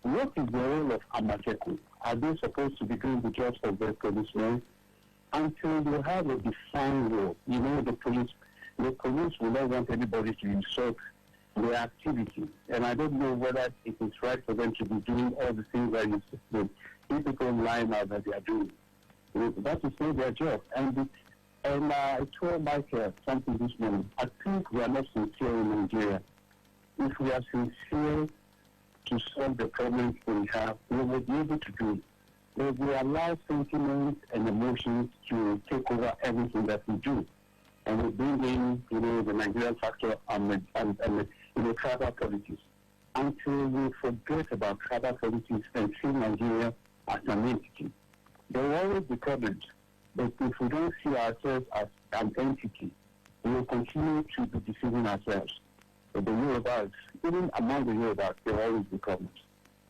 What is the role of Amateku? Are they supposed to be doing the jobs of the policemen? Until you have a defined role, the police will not want anybody to insult their activity. And I don't know whether it is right for them to be doing all the things that the typical line out that they are doing. That is not their job. And I told Michael something this morning. I think we are not sincere in Nigeria. If we are sincere to solve the problems we have, we will be able to do it. If we allow sentiments and emotions to take over everything that we do, and we bring in, the Nigerian factor and tribal politics, until we forget about tribal politics and see Nigeria as an entity, There will always be problems. But if we don't see ourselves as an entity, we will continue to be deceiving ourselves. But the Yorubas, even among the Yorubas, there will always be problems.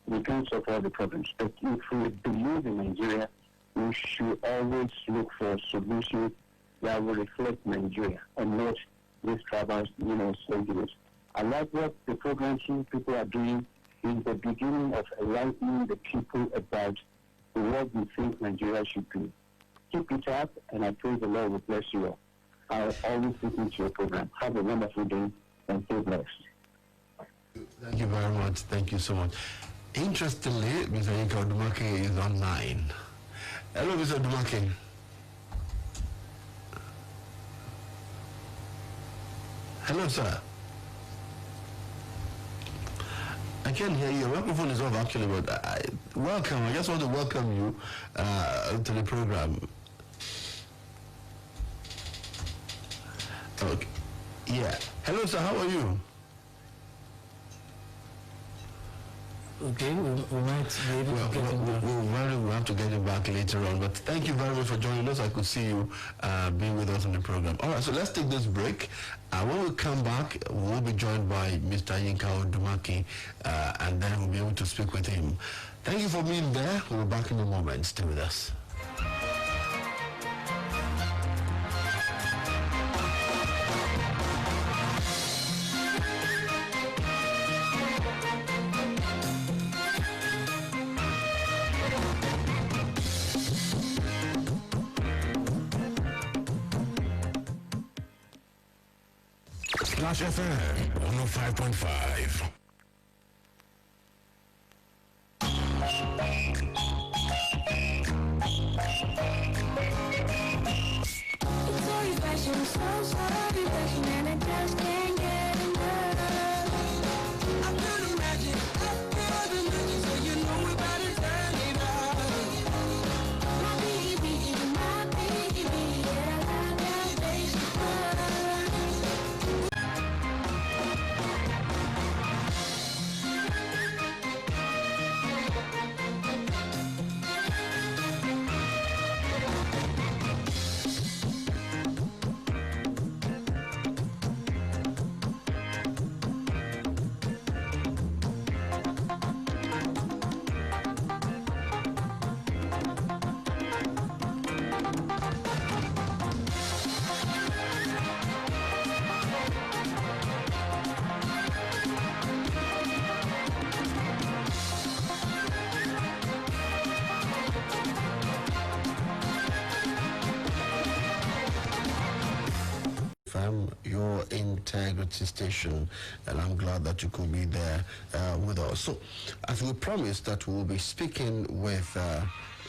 We can't solve all the problems. But if we believe in Nigeria, we should always look for solutions that will reflect Nigeria and not these tribal, segments. I like what the programs people are doing in the beginning of enlightening the people about what we think Nigeria should be. Keep it up, and I pray the Lord will bless you all. I'll always listen to your program. Have a wonderful day, and stay blessed. Thank you very much. Thank you so much. Interestingly, Mr. Yinka Odumake is online. Hello, Mr. Odumake. Hello, sir. I can't hear you. Your microphone is off, actually, but welcome. I just want to welcome you to the program. Okay. Yeah. Hello, sir. How are you? Okay, we might be able to get him back. We'll have to get him back later on. But thank you very much for joining us. I could see you being with us on the program. All right, so let's take this break. When we come back, we'll be joined by Mr. Yinka Odumake, and then we'll be able to speak with him. Thank you for being there. We'll be back in a moment. Stay with us. Splash FM 105.5. It's so refreshing, so refreshing, and I just can't get enough. I feel the magic, so you know we about to turn it up. My baby, yeah, I love that bass. Your integrity station, and I'm glad that you could be there with us. So, as we promised that we will be speaking with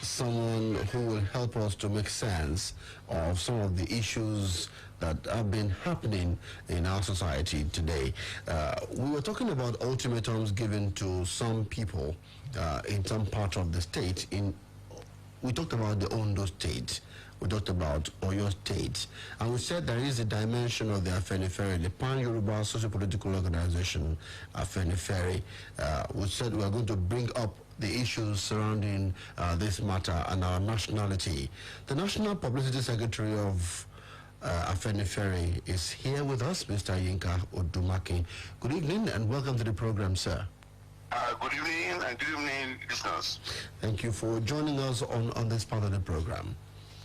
someone who will help us to make sense of some of the issues that have been happening in our society today. We were talking about ultimatums given to some people in some part of the state. We talked about the Ondo state. We talked about Oyo State, and we said there is a dimension of the Afenifere, the Pan-Yoruba socio-political organization, Afenifere. We said we are going to bring up the issues surrounding this matter and our nationality. The National Publicity Secretary of Afenifere is here with us, Mr. Yinka Odumake. Good evening and welcome to the program, sir. Good evening and good evening, listeners. Thank you for joining us on this part of the program.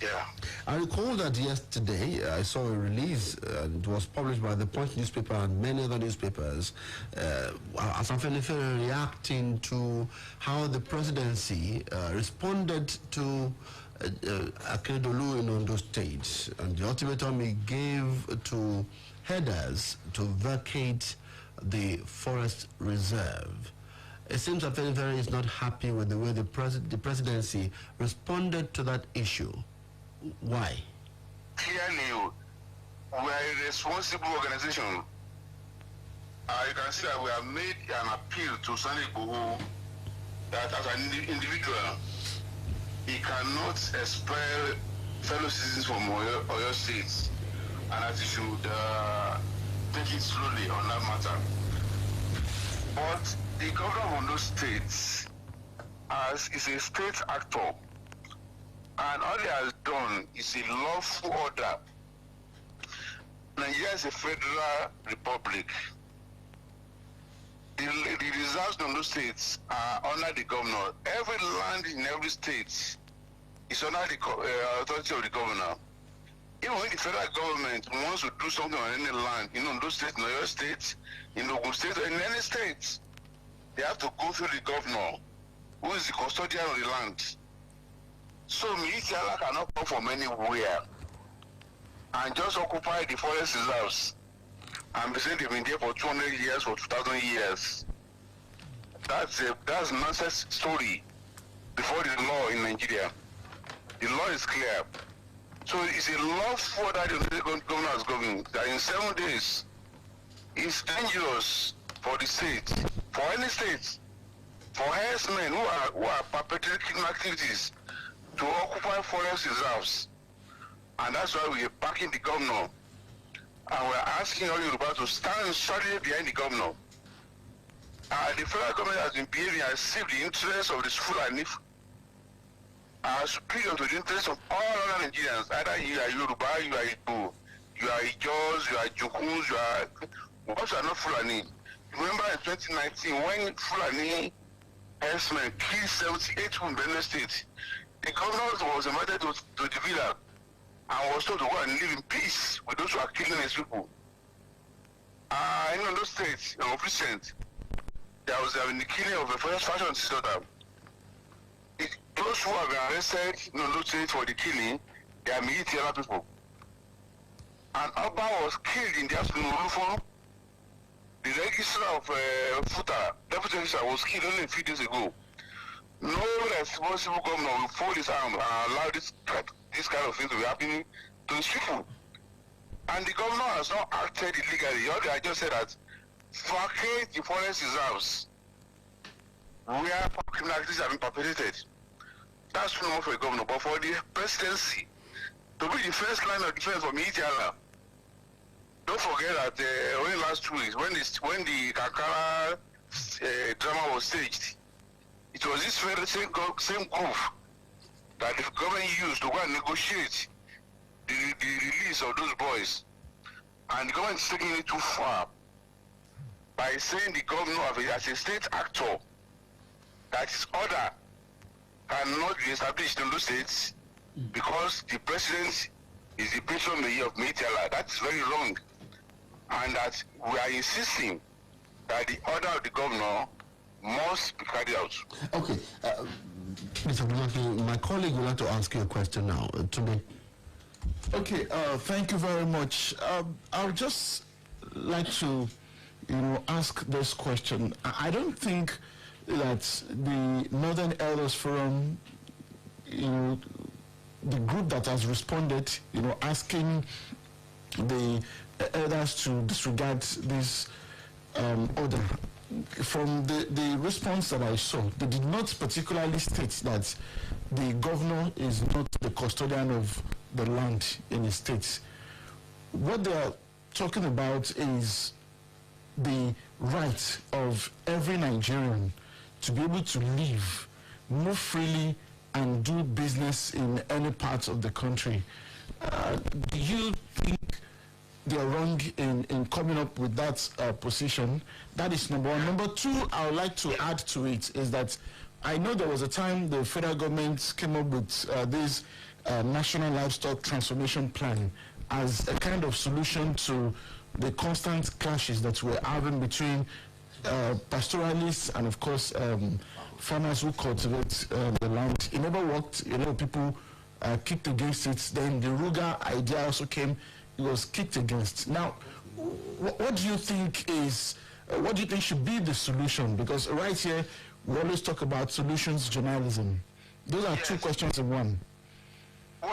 Yeah. I recall that yesterday I saw a release, it was published by the Punch newspaper and many other newspapers, as Afenifere reacting to how the presidency responded to Akinola in Ondo State, and the ultimatum he gave to headers to vacate the forest reserve. It seems Afenifere is not happy with the way the presidency responded to that issue. Why? Clearly, we are a responsible organization. You can see that we have made an appeal to Sunday Igboho that as an individual, he cannot expel fellow citizens from Oyo State, and that he should take it slowly on that matter. But the governor of Ondo State is a state actor. And all he has done is a lawful order. Nigeria is a federal republic. The reserves in those states are under the governor. Every land in every state is under the authority of the governor. Even when the federal government wants to do something on any land, in those states, in your state, in Ogun State, or in any state, they have to go through the governor, who is the custodian of the land. So Militiala cannot come from anywhere and just occupy the forest reserves and be saying they've been there for 200 years or 2,000 years. That's nonsense story before the law in Nigeria. The law is clear. So it's a lawful that the governor has given that in 7 days it's dangerous for the state, for any state, for herdsmen who are perpetrating criminal activities to occupy forest reserves. And that's why we are backing the governor. And we're asking all Yoruba to stand solidly behind the governor. The federal government has been behaving as if the interests of the Fulani are superior to the interests of all other Nigerians. Either you are Yoruba, you are Igbo, you are Ijos, you are Jokuns, you are... Most are not Fulani. Remember in 2019 when Fulani herdsmen killed 78 people in Benue State, the governor was invited to the villa and was told to go and live in peace with those who are killing his people. In those states, recent, there was the killing of a first fashion disorder. Those who have been arrested in those states for the killing, they are Militiala people. And Abba was killed in the afternoon. The registrar of Futa, deputy registrar, was killed only a few days ago. No responsible governor will fold his arm and allow this kind of thing to be happening to his people. And the governor has not acted illegally. All they just said that vacate the forest reserves where criminal activities have been perpetrated. That's no more for the governor, but for the presidency to be the first line of defense for Militiala. Don't forget that only last 2 weeks, when the Kankara drama was staged, it was this very same group that the government used to go and negotiate the release of those boys. And the government is taking it too far by saying the governor as a state actor, that his order cannot be established in those states because the president is the patron mayor of Militiala. That is very wrong. And that we are insisting that the order of the governor must be carried out. Okay. Mr. Bulaki, my colleague would like to ask you a question now. Today. Okay, thank you very much. I would just like to, ask this question. I don't think that the Northern Elders Forum, the group that has responded, asking the elders to disregard this order. From the response that I saw, they did not particularly state that the governor is not the custodian of the land in the state. What they are talking about is the right of every Nigerian to be able to live, move freely, and do business in any part of the country. Do you think they are wrong in coming up with that position? That is number one. Number two, I would like to add to it is that I know there was a time the federal government came up with this National Livestock Transformation Plan as a kind of solution to the constant clashes that we're having between pastoralists and, of course, farmers who cultivate the land. It never worked. A lot of people kicked against it. Then the Ruga idea also came. It was kicked against. Now, what do you think is, what do you think should be the solution? Because right here, we always talk about solutions journalism. Those are two questions in one. Well,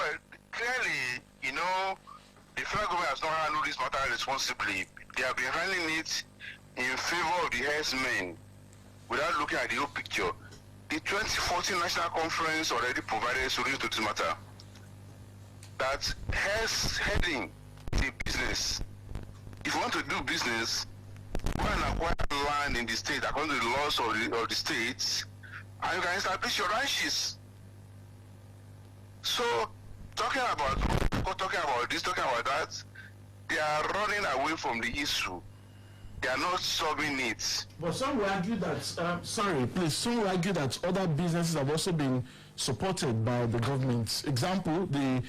clearly, the federal government has not handled this matter responsibly. They have been handling it in favor of the herdsmen without looking at the whole picture. The 2014 National Conference already provided a solution to this matter. That heading is a business. If you want to do business, go and acquire land in the state according to the laws of the states, and you can establish your ranches. So, talking about this, talking about that, they are running away from the issue. They are not solving it. But some will argue that, some will argue that other businesses have also been supported by the government. Example, the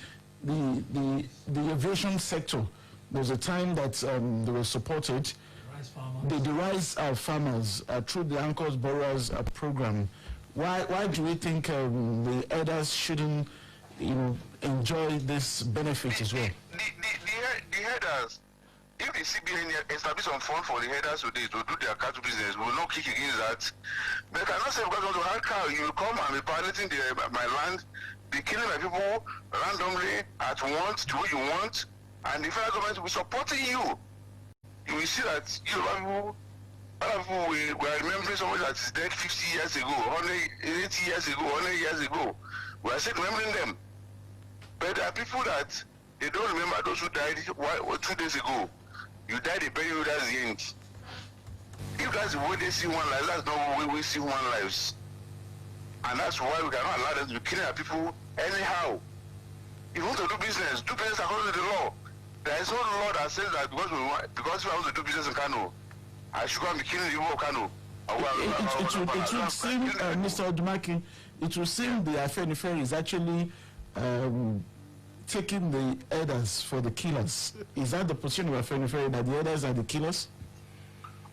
aviation sector. There was a time that they were supported. The rice farmers through the Anchors Borrowers program. Why do we think the elders shouldn't, enjoy this benefit as well? The headers, if the CBN establish some fund for the headers today to do their cattle business, we will not kick against that. But I cannot say because of hard cow, you will come and be piloting my land, be killing my people randomly at once, the way you want, and the federal government will be supporting you. You will see that other people we are remembering somebody that is dead 50 years ago, 180 years ago, 100 years ago. We are still remembering them. But there are people that they don't remember those who died 2 days ago. You died, they bury you, that's the end. If that's the way they see one life, that's not the way we see human lives. And that's why we cannot allow them to be killing our people anyhow. If you want to do business according to the law. There is no law that says that because if I want to do business in Kano, I should go and be killing the people of Kano. It would seem, Mr. Odumaki, it would seem the Afenifere is actually taking the elders for the killers. Is that the position of Afenifere, that the elders are the killers?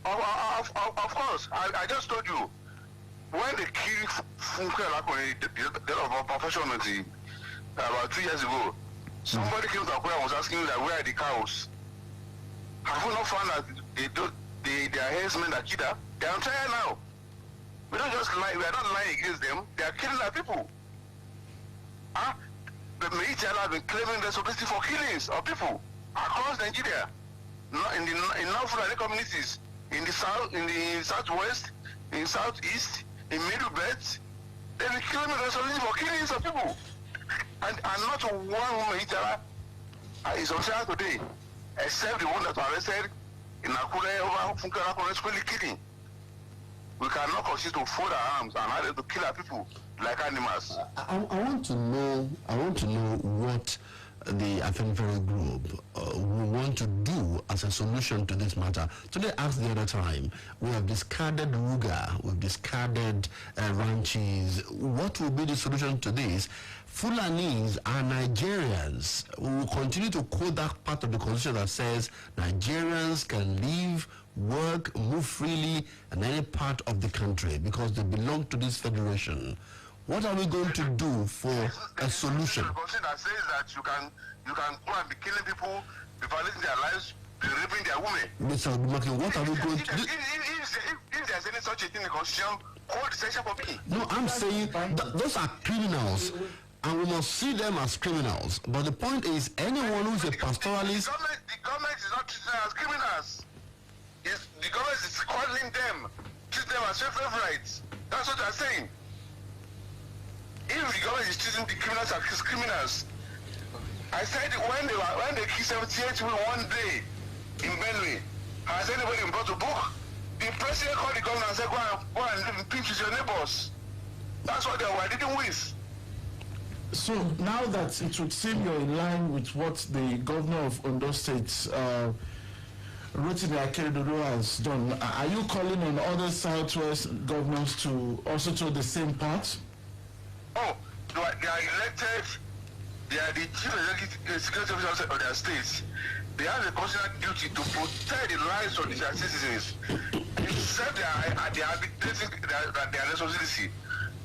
Of course. I just told you, when they killed Funke Olakune, the of professionalism, about 2 years ago, somebody came to Akure and was asking me that where are the cows? Have we not found that they are herdsmen that kill them? They are on trial now. We don't just lie, we are not lying against them, they are killing our people. The Meitala have been claiming responsibility for killings of people across Nigeria, in North Fulani communities, in the south, in the southwest, in southeast, in middle belt. They've been claiming responsibility for killings of people. And not one woman is on trial today, except the one that was arrested in Akure over Funke Olakune's killing. We cannot continue to fold our arms and allow them to kill our people like animals. I want to know what the Afenifere group will want to do as a solution to this matter. Today, asked the other time, we have discarded Ruga, we've discarded ranches. What will be the solution to this? Fulanis are Nigerians. We will continue to quote that part of the constitution that says Nigerians can live, work, move freely in any part of the country because they belong to this federation. What are we going to do for a solution? The constitution that says that you can go and be killing people, be violating their lives, be raping their women. Mr. Odumaki, what are we going to do? If there's any such a thing in the constitution, call the section for me. No, I'm saying those are criminals. And we must see them as criminals. But the point is, anyone who's a pastoralist... The government is not treating them as criminals. The government is calling them, treat them as favorites. That's what they're saying. If the government is treating the criminals as criminals, I said when they killed 78 people one day in Benue, has anybody been brought to book? The president called the governor and said, go and live in peace with your neighbors. That's what they were dealing with. So now that it would seem you're in line with what the governor of Ondo State, Rotimi Akeredolu, has done, are you calling on other Southwest governors to also do the same part? Oh, they are elected, they are the chief executive officer of their states. They have a constitutional duty to protect the lives of their citizens. Except they are their responsibility.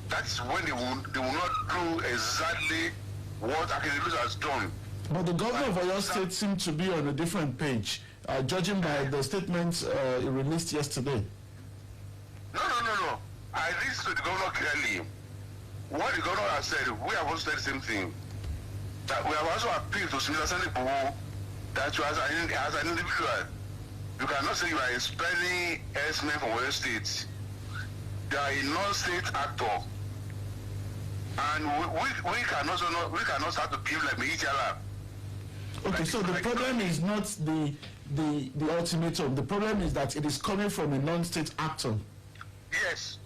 That is when they will not do exactly what Akeredolu has done. But the governor of Oyo State seemed to be on a different page, judging by the statements he released yesterday. No. I listened to the governor clearly. What the governor has said, we have also said the same thing. That we have also appealed to Mr. Sanibu that you as an individual, you cannot say you are expelling S-men from Oyo State. They are a non-state actor. And we cannot start to behave like Meijala. Okay, so the problem is not the ultimatum. The problem is that it is coming from a non-state actor. Yes.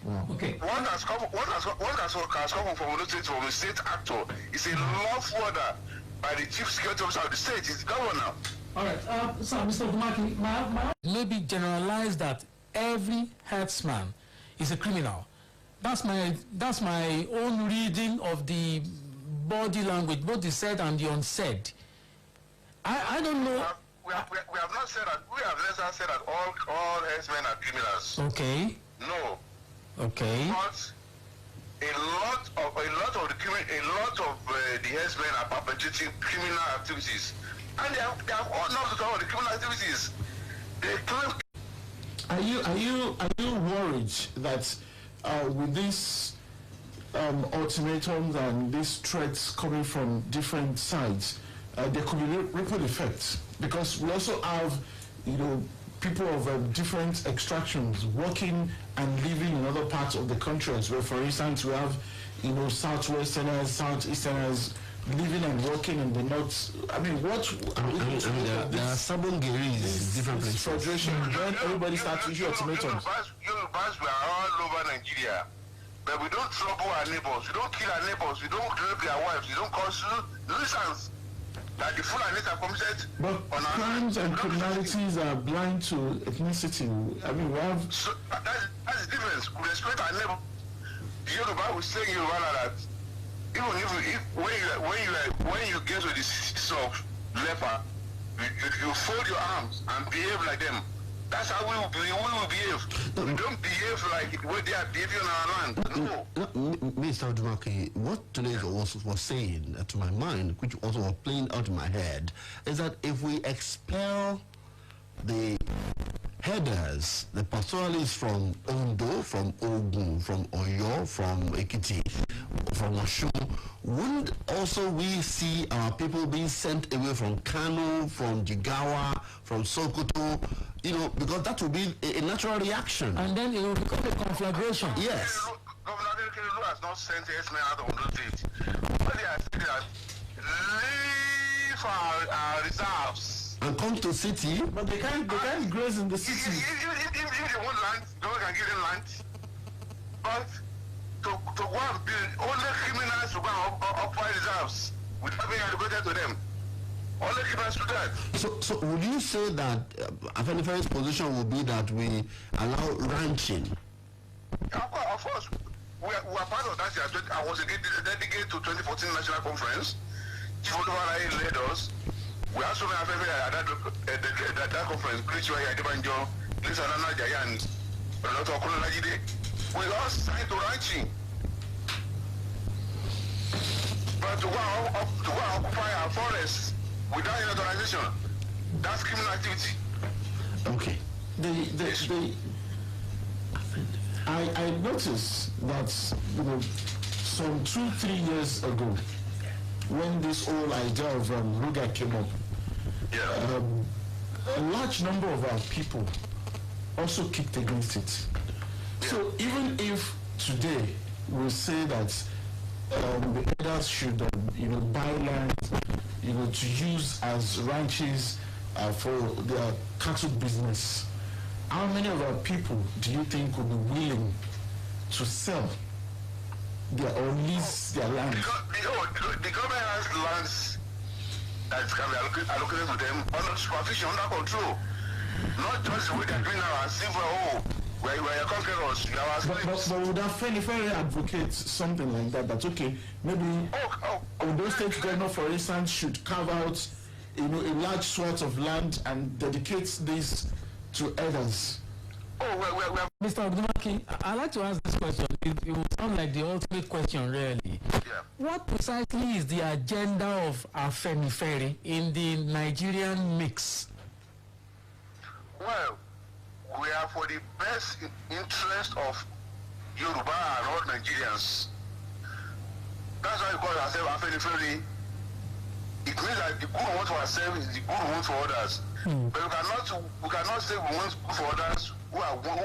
Wow. Okay. What has come from Ondo State from a state actor is a lawful order by the chief security officer of the state, is the governor. All right, so Mr. Dumaki, maybe generalize that every herdsman is a criminal. That's my own reading of the body language, both the said and the unsaid. I don't know. We have not said that. We have never said that all herdsmen are criminals. Okay. No. Okay. But a lot of the herdsmen are perpetrating criminal activities, and they have all not to cover the criminal activities. They claim. Are you worried that with these ultimatums and these threats coming from different sides, there could be ripple effects? Because we also have, people of different extractions working and living in other parts of the country as well. For instance, we have, Southwesterners, Southeasterners living and working in the north. I mean, there are Sabongeris, different places. Federation, when everybody starts to issue ultimatums. Yorubas, we are all over Nigeria, but we don't trouble our neighbors. We don't kill our neighbors. We don't rape their wives. We don't cause nuisance that the Fulanis have committed. But crimes and criminalities are blind to ethnicity. I mean, we have. So that's the difference. We respect our neighbor. The Yoruba will say Yoruba like that. Even when you get to the cities of leper, you fold your arms and behave like them. That's how we will behave. We don't behave like the way they are behaving on our land. No. Mr. Odumaki, what Tunde was saying to my mind, which also was playing out in my head, is that if we expel the headers, the pastoralists from Ondo, from Ogun, from Oyo, from Ekiti, from Osun, wouldn't also we see our people being sent away from Kano, from Jigawa, from Sokoto, because that would be a natural reaction. And then it will become a conflagration. Yes. Governor Akinola has not sent herdsmen out of Ondo State. What they are saying that leave our reserves and come to city. But they can't graze in the city. If they want land, government can give them land. But to go and build, only criminals to go and occupy reserves without being allocated to them. Only criminals to that. So would you say that Afeniferi's position will be that we allow ranching? Of course. We are part of that. I was dedicated to 2014 National Conference. Chief Oluwaseun led us. We also have at that conference, Christian Yadebanjo, Lisa Nana Jayan, Olatunbosun Akunolajide. We all signed to ranching. But to go and occupy our forests without any authorization, that's criminal activity. Okay. I noticed that some 2-3 years ago, when this whole idea of Ruga came up, a large number of our people also kicked against it. So even if today we say that the elders should buy land to use as ranches for their cattle business, how many of our people do you think will be willing to sell or lease their land? The government has lands that can be allocated to them under supervision, under control. Not just the way they're doing now, as if we're conquerors. But would Afenifere advocate something like that? That okay, maybe Ondo State governor, for instance, should carve out a large swath of land and dedicate this to others. Mr. Odumaki, I'd like to ask this question. It will sound like the ultimate question, really. Yeah. What precisely is the agenda of Afenifere in the Nigerian mix? Well, we are for the best interest of Yoruba and all Nigerians. That's why we call ourselves Afenifere. It means that the good we want for ourselves is the good we want for others. But we cannot say we want good for others who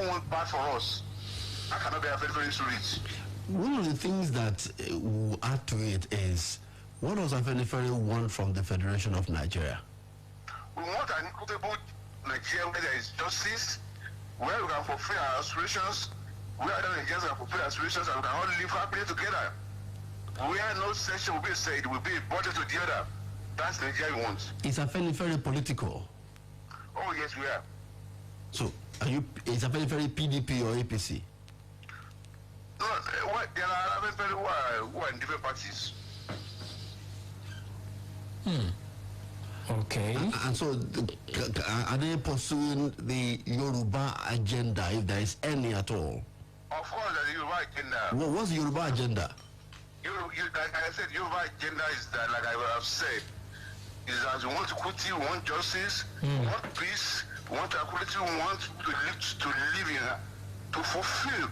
want bad for us. That cannot be Afenifere spirit. One of the things that will add to it is, what does Afenifere want from the Federation of Nigeria? We want an equitable Nigeria where there is justice, where we can fulfill our aspirations, We are the Nigerians that fulfill aspirations and we can all live happily together. Where no section will be said, will be a body to the other. That's the Nigeria we want. Is Afeni very political? Oh yes, we are. So, is Afeni very PDP or APC? No, there are people who are in different parties. Okay. And so, are they pursuing the Yoruba agenda, if there is any at all? Of course, the Yoruba agenda. What's the Yoruba agenda? Like I said, Yoruba agenda is that, like I have said, is that we want equity, we want justice, we want peace, we want equality, we want to live in, to fulfill,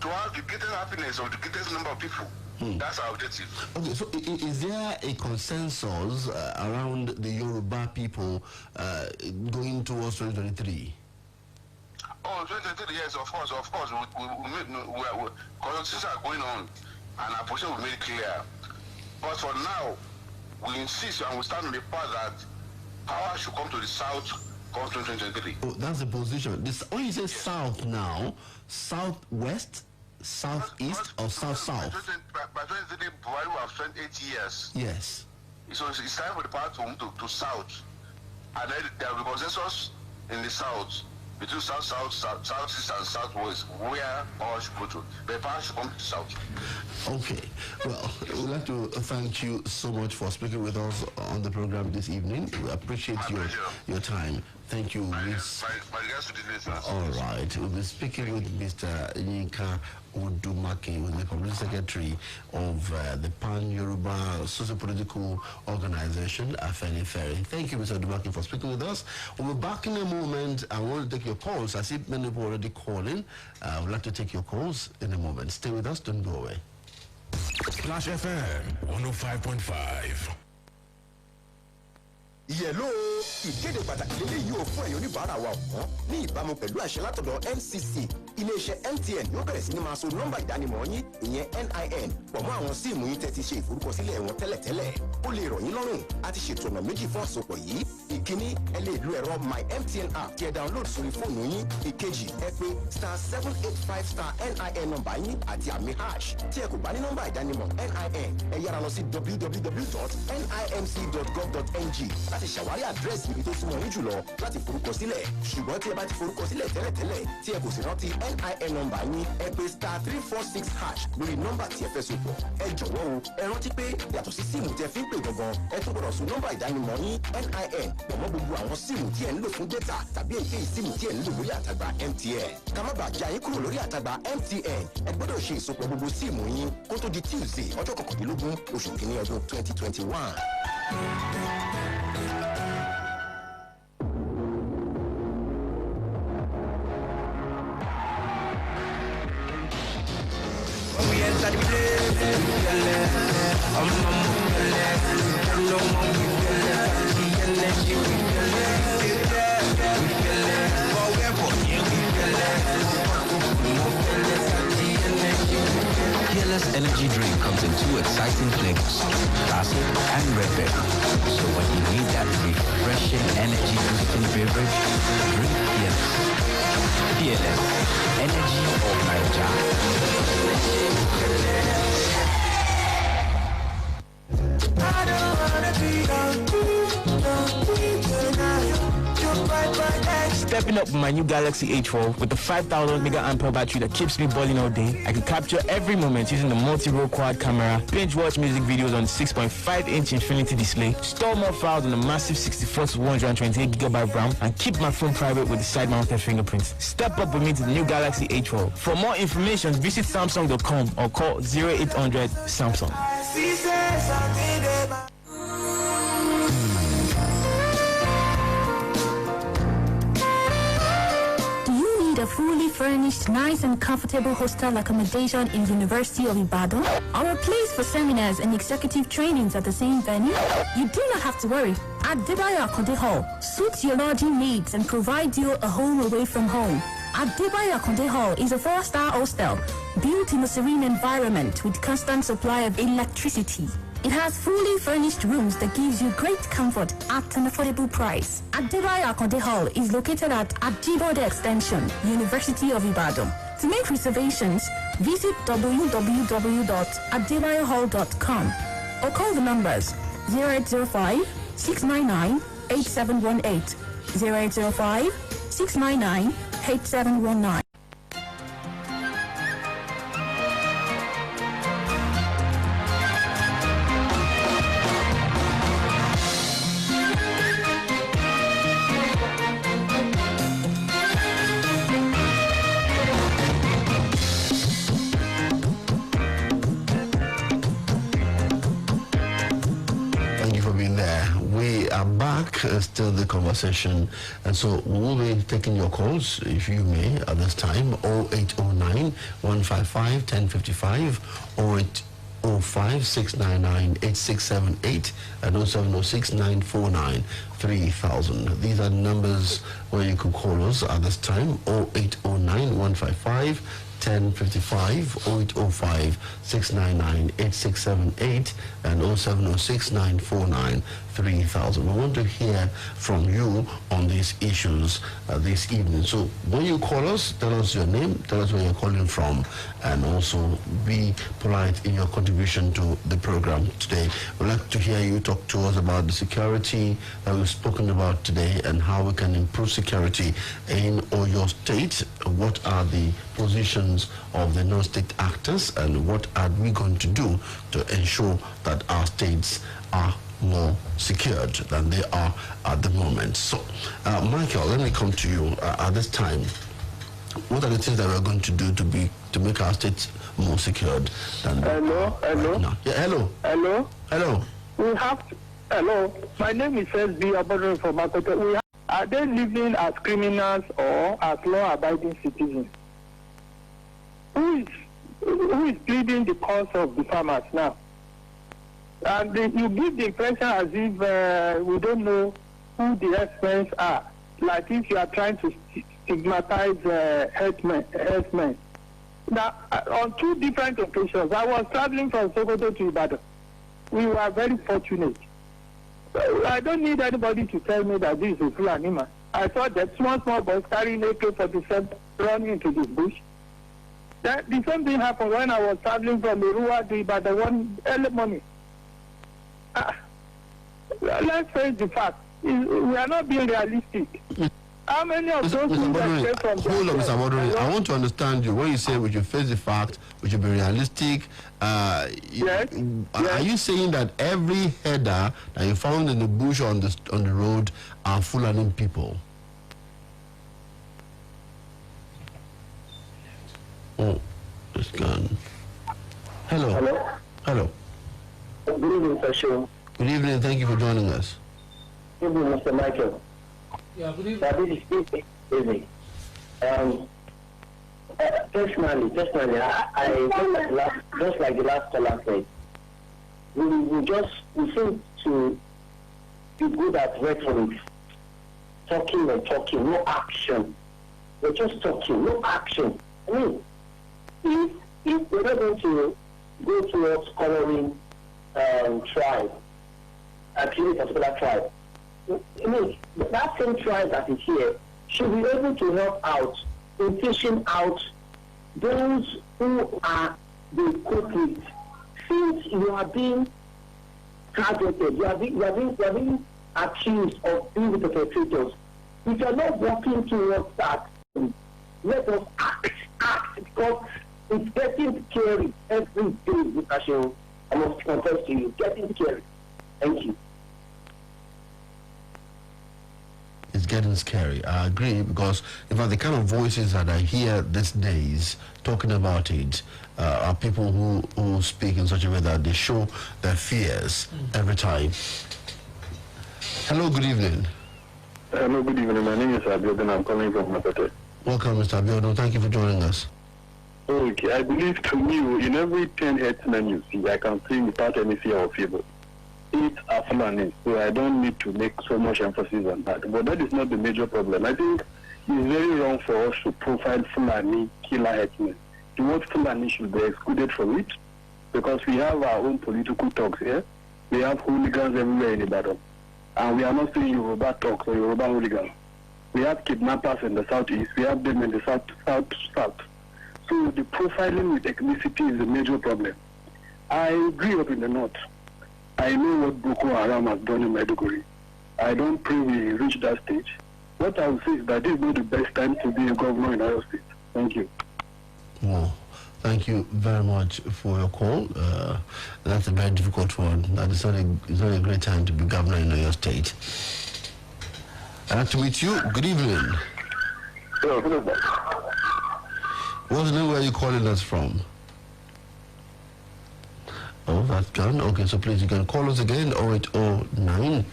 to have the greatest happiness of the greatest number of people. That's our objective. Okay, so is there a consensus around the Yoruba people going towards 2023? Oh, 2023, yes, of course. Conversations are going on, and our position will be made clear. But for now, we insist and we stand on the part that power should come to the south come 2023. Oh, that's the position. When you say south now, southwest, southeast, or south-south? By 2023, Buhari will have spent 8 years. Yes. So it's time for the power to move to south. And then there will be consensus in the south, between southeast and southwest, where power should go to. The power should come to the south. Okay. Well, we'd like to thank you so much for speaking with us on the program this evening. We appreciate your time. Thank you, Miss. My regards to the listeners. All right. We'll be speaking with Mr. Yinka Odumake, with the Community Secretary of the Pan-Yoruba Socio-Political Organization, Afeni Ferry. Thank you, Mr. Odumake, for speaking with us. We'll be back in a moment. I want to take your calls. I see many people already calling. I would like to take your calls in a moment. Stay with us. Don't go away. Splash FM 105.5. Yẹ̀ló ìkéde pàtàkì lélẹ́yìí yóò fún ẹ̀yin oníbàárà wa ọ̀hún ní ìbámu pẹ̀lú àṣẹ látọ̀dọ̀ NCC. Iléeṣẹ́ MTN yóò bẹ̀rẹ̀ sí ní máa so nọ́mbà ìdánimọ̀ yín ìyẹn NIN pọ̀ mọ́ àwọn síìmù yín tẹ́ ti ṣe ìforúkọsílẹ̀ wọn tẹ́lẹ̀tẹ́lẹ̀. Ó lè rọ̀ yín lọ́rùn a ti ṣètò ọ̀nà méjì fún àsopọ̀ yìí. Ìkíní, ẹ lè lo ẹ̀rọ My MTN app tí ẹ download sórí fóònù yín. Ìkejì, ẹ pè *785* NIN nọ́mbà yín àti àmì hash. Tí ẹ kò bá ní nọ́mbà ìdánimọ̀ NIN, ẹ yára lọ sí www.nimc.gov.ng láti ṣàwárí àdírẹ́sì ibi tó súnmọ́ yín jùlọ láti forúkọsílẹ̀. Ṣùgbọ́n tí ẹ bá ti forúkọsílẹ̀ tẹ́lẹ̀tẹ́lẹ̀ tí ẹ kò sì rántí NIN nọ́mbà yín, ẹ pè *346# lórí nọ́mbà tí ẹ fẹ́ so pọ̀. Ẹ jọ̀wọ́ o, ẹ rántí pé yàtọ̀ sí síìmù tí ẹ fi ń pè gangan, ẹ tún gbọ́dọ̀ so nọ́mbà ìdánimọ̀ yín NIN pọ̀ mọ́ gbogbo àwọn síìmù tí ẹ ń lò fún data tàbí èyíkéyìí síìmù tí ẹ ń lò lórí àtàgbà MTN. Ká má bàa já yín kúrò lórí àtàgbà MTN, ẹ gbọ́dọ̀ ṣe ìsopọ̀ gbogbo síìmù yín kó tó di Tuesday ọjọ́ 21 oṣù kìíní ọdún 2021. Fearless energy drink comes in 2 exciting flavors, classic and red berry. So when you need that refreshing energy boosting beverage, drink Fearless. Fearless, energy of Stepping up with my new Galaxy A12 with the 5,000 mAh battery that keeps me balling all day. I can capture every moment using the multi-roll quad camera, binge watch music videos on the 6.5-inch Infinity display, store more files on the massive 64 to 128GB RAM, and keep my phone private with the side-mounted fingerprints. Step up with me to the new Galaxy A12. For more information, visit Samsung.com or call 0800 Samsung. A fully furnished, nice and comfortable hostel accommodation in University of Ibadan, or a place for seminars and executive trainings at the same venue? You do not have to worry. Adebayo Akonde Hall suits your lodging needs and provides you a home away from home. Adebayo Akonde Hall is a 4-star hostel built in a serene environment with constant supply of electricity. It has fully furnished rooms that gives you great comfort at an affordable price. Adebayo Akonde Hall is located at Ajibode Extension, University of Ibadan. To make reservations, visit www.adebayahall.com or call the numbers 0805 699 8718, 0805 699 8719. Still the conversation, and so we will be taking your calls, if you may, at this time. 0809 155 1055, 0805 699 8678, and 0706 949 3000. These are numbers where you could call us at this time. 0809 155 1055, 0805 699 8678, and 0706 949 3000. We want to hear from you on these issues this evening. So when you call us, tell us your name, tell us where you're calling from, and also be polite in your contribution to the program today. We'd like to hear you talk to us about the security that we've spoken about today and how we can improve security in Oyo State. What are the positions of the non-state actors, and what are we going to do to ensure that our states are more secured than they are at the moment? So, Michael, let me come to you at this time. What are the things that we're going to do to make our states more secured than hello. Yeah, hello. We have hello. My name is S.B. Abodun from Makoto. Are they living as criminals or as law-abiding citizens? Who is pleading the cause of the farmers now? And you give the impression as if we don't know who the herdsmen are, like if you are trying to stigmatize herdsmen. Now, on two different occasions, I was traveling from Sokoto to Ibadan. We were very fortunate. I don't need anybody to tell me that this is a full animal. I saw that small boys carrying AK-47 running into the bush. The same thing happened when I was traveling from Irua to Ibadan one early morning. Let's face the fact. We are not being realistic. How many of those Mr. that came from hold on, Mr. Bodori. I want to understand you. When you say we should face the fact, we should be realistic, yes. Are you saying that every header that you found in the bush or on the road are Fulani people? Oh, it's gone. Hello. Good evening, Sir. Good evening. Thank you for joining us. Good evening, Mr. Michael. Yeah, good evening. This is personally, I just like the last caller said, we seem to be good at rhetoric, talking, no action. We're just talking, no action. I mean, if we're not going to go towards coloring tribe, actually a particular tribe, I mean, that same tribe that is here should be able to help out in fishing out those who are the culprits. Since you are being targeted, you are being accused of being the perpetrators. If you are not working towards that, let us act because it's getting scary every day, Mr. Shehu. I must confess to you, getting scary. Thank you. It's getting scary. I agree, because in fact the kind of voices that I hear these days talking about it are people who speak in such a way that they show their fears every time. Hello, good evening. Hello, good evening. My name is Abiodun. I'm calling from Makoto. Welcome, Mr. Abiodun. Thank you for joining us. Okay, I believe to me, in every 10 herdsmen you see, I can see without any fear or favor. 8 are Fulani, so I don't need to make so much emphasis on that. But that is not the major problem. I think it's very wrong for us to profile Fulani killer herdsmen. The word Fulani should be excluded from it, because we have our own political talks here. We have hooligans everywhere in Ibadan. And we are not saying Yoruba talks or Yoruba hooligans. We have kidnappers in the southeast. We have them in the south. So the profiling with ethnicity is a major problem. I grew up in the north. I know what Boko Haram has done in Maiduguri. I don't pray we reach that stage. What I would say is that this is not the best time to be a governor in our state. Thank you. Well, thank you very much for your call. That's a very difficult one. That is not a great time to be governor in your state. I'd like to meet you. Good evening. Hello, What's the name where you calling us from? Oh, that's gone. Okay, so please, you can call us again, 0809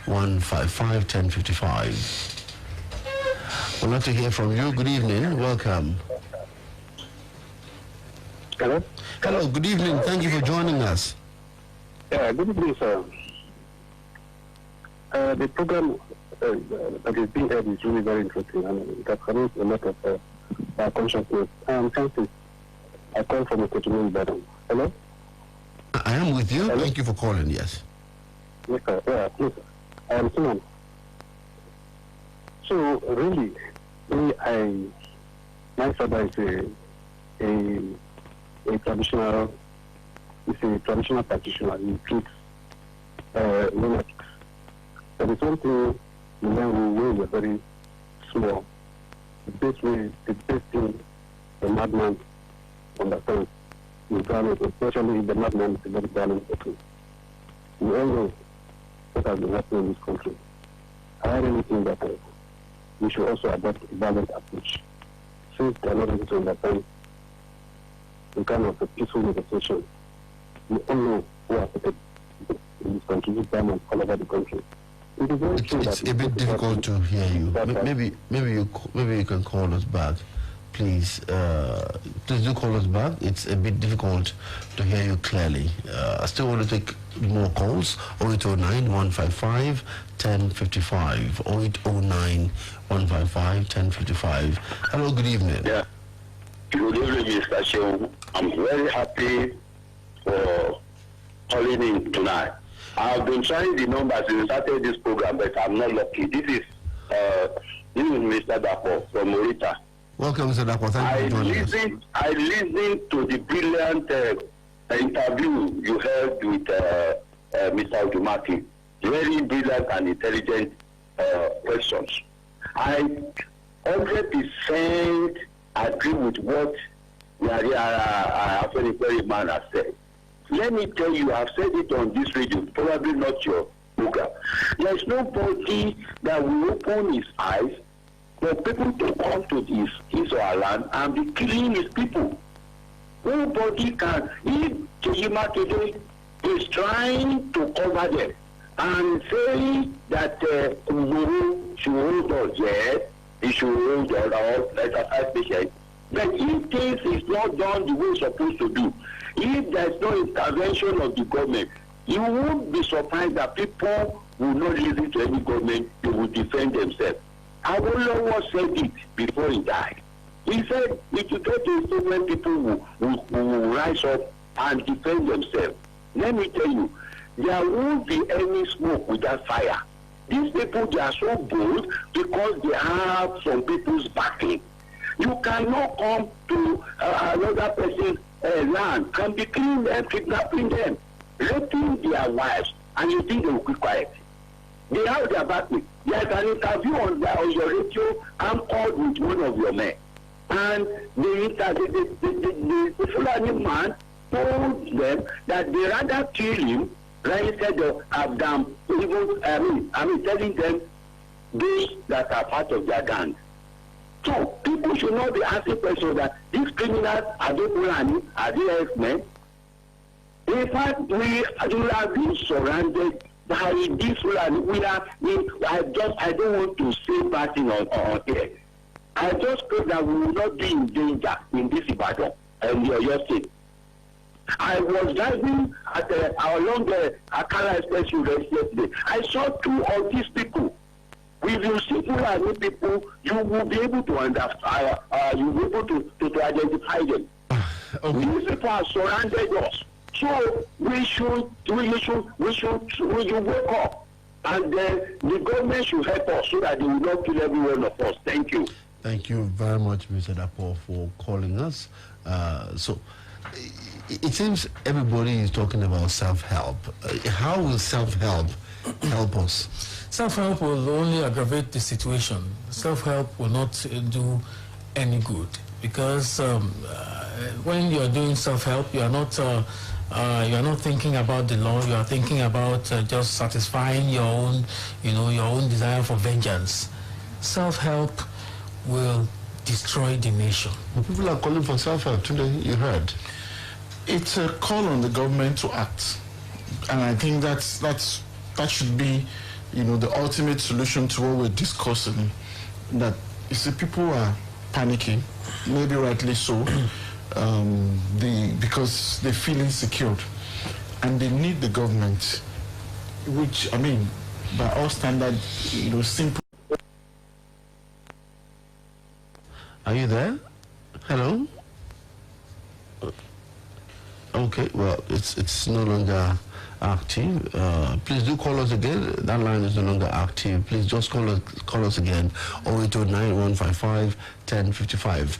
155 1055. We'd like to hear from you. Good evening. Welcome. Hello? Hello, good evening. Thank you for joining us. Yeah, good evening, sir. The program that is being held is really very interesting, and it has raised a lot of consciousness. Francis, I call from a Kotonou Ibadan. Hello? I am with you. Hello? Thank you for calling, yes. Yes, sir. Yeah, please. I am Simon. So, really, my father is a traditional practitioner. He treats lunatics. There is one thing you learn when you're very small. The best thing a madman understands is violence, especially if the madman is a very violent person. We all know what has been happening in this country. I really think that we should also adopt a violent approach. Since they are not able to understand the kind of a peaceful negotiation, we all know who are affected in this country, this time and all over the country. It is very true It's that a bit difficult to hear you. Maybe you can call us back, please. Please do call us back. It's a bit difficult to hear you clearly. I still want to take more calls. 0809 155 1055. 0809 155 1055. Hello, good evening. Yeah. Good evening, Mr. Shehu. I'm very happy for calling in tonight. I've been trying the numbers since we started this program, but I'm not lucky. This is Mr. Dapo from Morita. Welcome, Mr. Dapo. Thank you for joining us. I listened to the brilliant interview you held with Mr. Odumaki. Very brilliant and intelligent questions. I 100% agree with what Yari man has said. Let me tell you, I've said it on this radio, probably not your program. There's nobody that will open his eyes for people to come to his or our land and be killing his people. Nobody can. If Chejima today is trying to cover them and say that Umaru should hold us, yes, he should hold us, or exercise patience. But if things is not done the way it's supposed to do, if there's no intervention of the government, you won't be surprised that people will not listen to any government, they will defend themselves. Awolowo said it before he died. He said if you get to a state when people will rise up and defend themselves, let me tell you, there won't be any smoke without fire. These people, they are so bold because they have some people's backing. You cannot come to another person's land and be killing them, kidnapping them, raping their wives, and you think they will keep quiet. They have their backing. There's an interview on your radio. I'm called with one of your men. And the Fulani man told them that they rather kill him rather instead of have them even, telling them those that are part of their gang. So people should not be asking questions that these criminals, are they Fulani, are they X-Men? In fact, we have been surrounded by this Fulani. I don't want to say bad thing on here. I just pray that we will not be in danger in this Ibadan and your state. I was driving along the Akala Expressway yesterday. I saw two of these people. If you see Fulani people, you will be able to understand. You will be able to identify them. Okay. These people have surrounded us, so we should wake up, and the government should help us so that they will not kill every one of us. Thank you. Thank you very much, Mr. Dapo, for calling us. So, it seems everybody is talking about self-help. How will self-help help us? Self-help will only aggravate the situation. Self-help will not do any good, because when you are doing self-help, you are not thinking about the law. You are thinking about just satisfying your own, your own desire for vengeance. Self-help will destroy the nation. People are calling for self-help today. You heard. It's a call on the government to act, and I think that should be, the ultimate solution to what we're discussing. That you see, people are panicking, maybe rightly so, because they feel insecure, and they need the government, which, I mean, by all standards, simple. Are you there? Hello? Okay, well, it's no longer active. Please do call us again. That line is no longer active. Please just call us again. 0809-155-1055.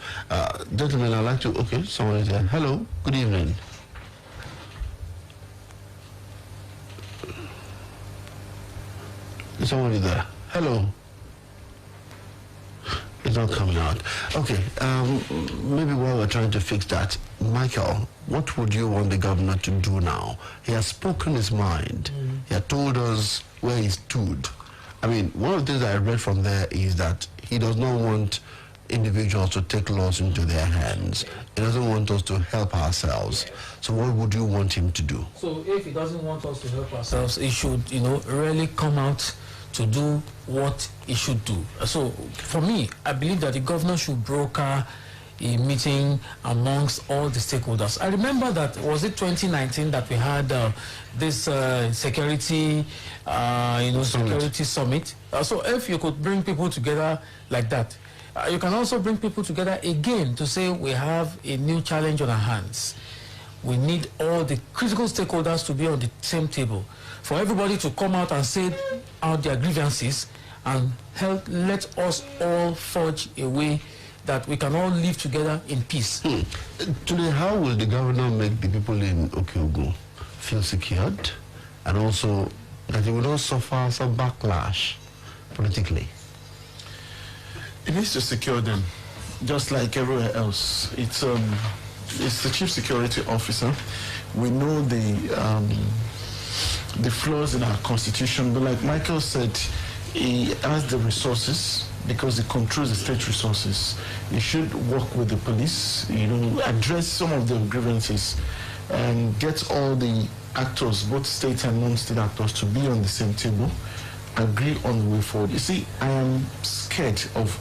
Gentlemen, I'd like to... Okay, someone is there. Hello, good evening. Someone is there. Hello. It's not coming out. Okay, maybe while we're trying to fix that, Michael, what would you want the governor to do now? He has spoken his mind. He has told us where he stood. I mean, one of the things I read from there is that he does not want individuals to take laws into their hands. He doesn't want us to help ourselves. So what would you want him to do? So if he doesn't want us to help ourselves, he should, really come out to do what he should do. So for me, I believe that the governor should broker a meeting amongst all the stakeholders. I remember that, was it 2019 that we had this security summit. So if you could bring people together like that, you can also bring people together again to say we have a new challenge on our hands. We need all the critical stakeholders to be on the same table, for everybody to come out and say out their grievances and let us all forge a way that we can all live together in peace. Today, how will the governor make the people in Okiogun feel secured, and also that they will not suffer some backlash politically? It needs to secure them, just like everywhere else. It's the chief security officer. We know the flaws in our constitution, but like Michael said, he has the resources because he controls the state resources. He should work with the police, address some of the grievances, and get all the actors, both state and non-state actors, to be on the same table, agree on the way forward. You see, I am scared of,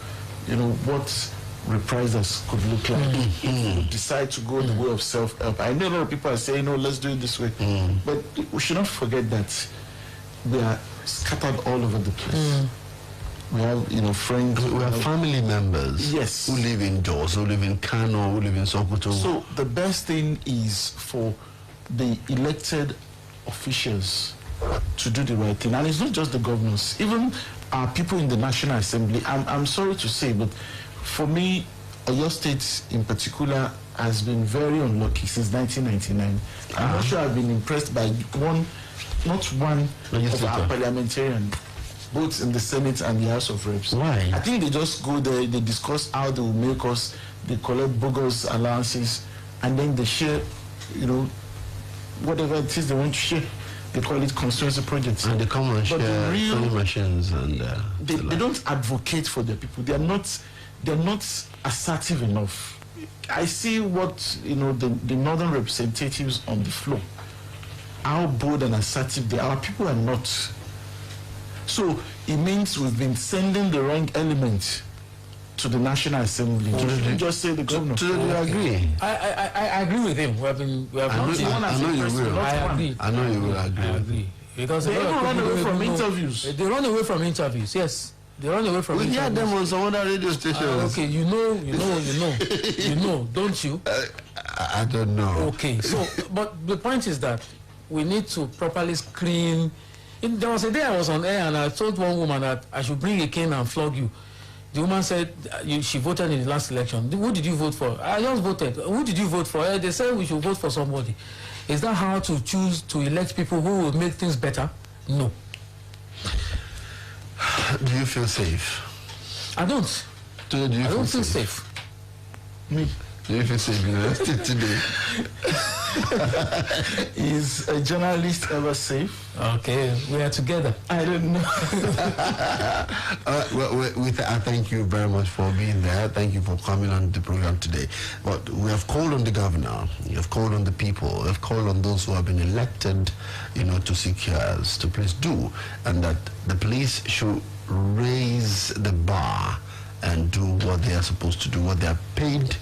what reprisals could look like if we decide to go the way of self-help. I know a lot of people are saying, no, let's do it this way. But we should not forget that we are scattered all over the place. We have, friends. We have family members. Yes. Who live in Jos, who live in Kano, who live in Sokoto. So the best thing is for the elected officials to do the right thing. And it's not just the governors, even our people in the National Assembly. I'm sorry to say, but for me, Oyo State in particular has been very unlucky since 1999. I'm not sure I've been impressed by not one of our parliamentarians, both in the Senate and the House of Reps. Why? I think they just go there, they discuss how they will make us, they collect bogus allowances, and then they share, whatever it is they want to share. They call it constituency projects. And they come and share sewing machines and... they don't advocate for their people. They're not assertive enough. I see what, the northern representatives on the floor, how bold and assertive they are. Our people are not. So it means we've been sending the wrong element to the National Assembly. Just say the governor. Do you agree? I agree with him. I know you will. I know you will agree. Because they even run away from interviews. They run away from interviews, yes. They run away from interviews. We hear them on some other radio stations. Okay, you know, don't you? I don't know. Okay, so, but the point is that we need to properly screen. There was a day I was on air and I told one woman that I should bring a cane and flog you. The woman said she voted in the last election. Who did you vote for? I just voted. Who did you vote for? They said we should vote for somebody. Is that how to choose to elect people who will make things better? No. Do you feel safe? I don't. Do you I don't feel safe? safe. Me? Do you feel safe in the state today? Is a journalist ever safe? Okay, we are together. I don't know. I thank you very much for being there. Thank you for coming on the program today. But we have called on the governor, we have called on the people, we have called on those who have been elected, to secure us, to please do, and that the police should raise the bar and do what they are supposed to do, what they are paid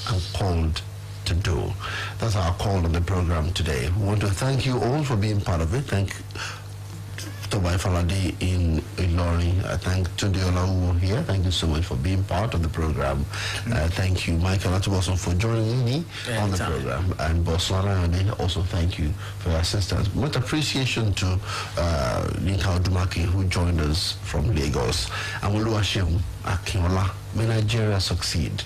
and called to do. That's our call on the program today. We want to thank you all for being part of it. Thank Tobai Falade in Ilorin. I thank Tunde Olawuwo here. Thank you so much for being part of the program. Thank you, Michael Olatunbosun, for joining me on the program. And Boswana also thank you for your assistance. Much appreciation to Ninka Odumake, who joined us from Lagos. And Oluwaseun Akinola. May Nigeria succeed.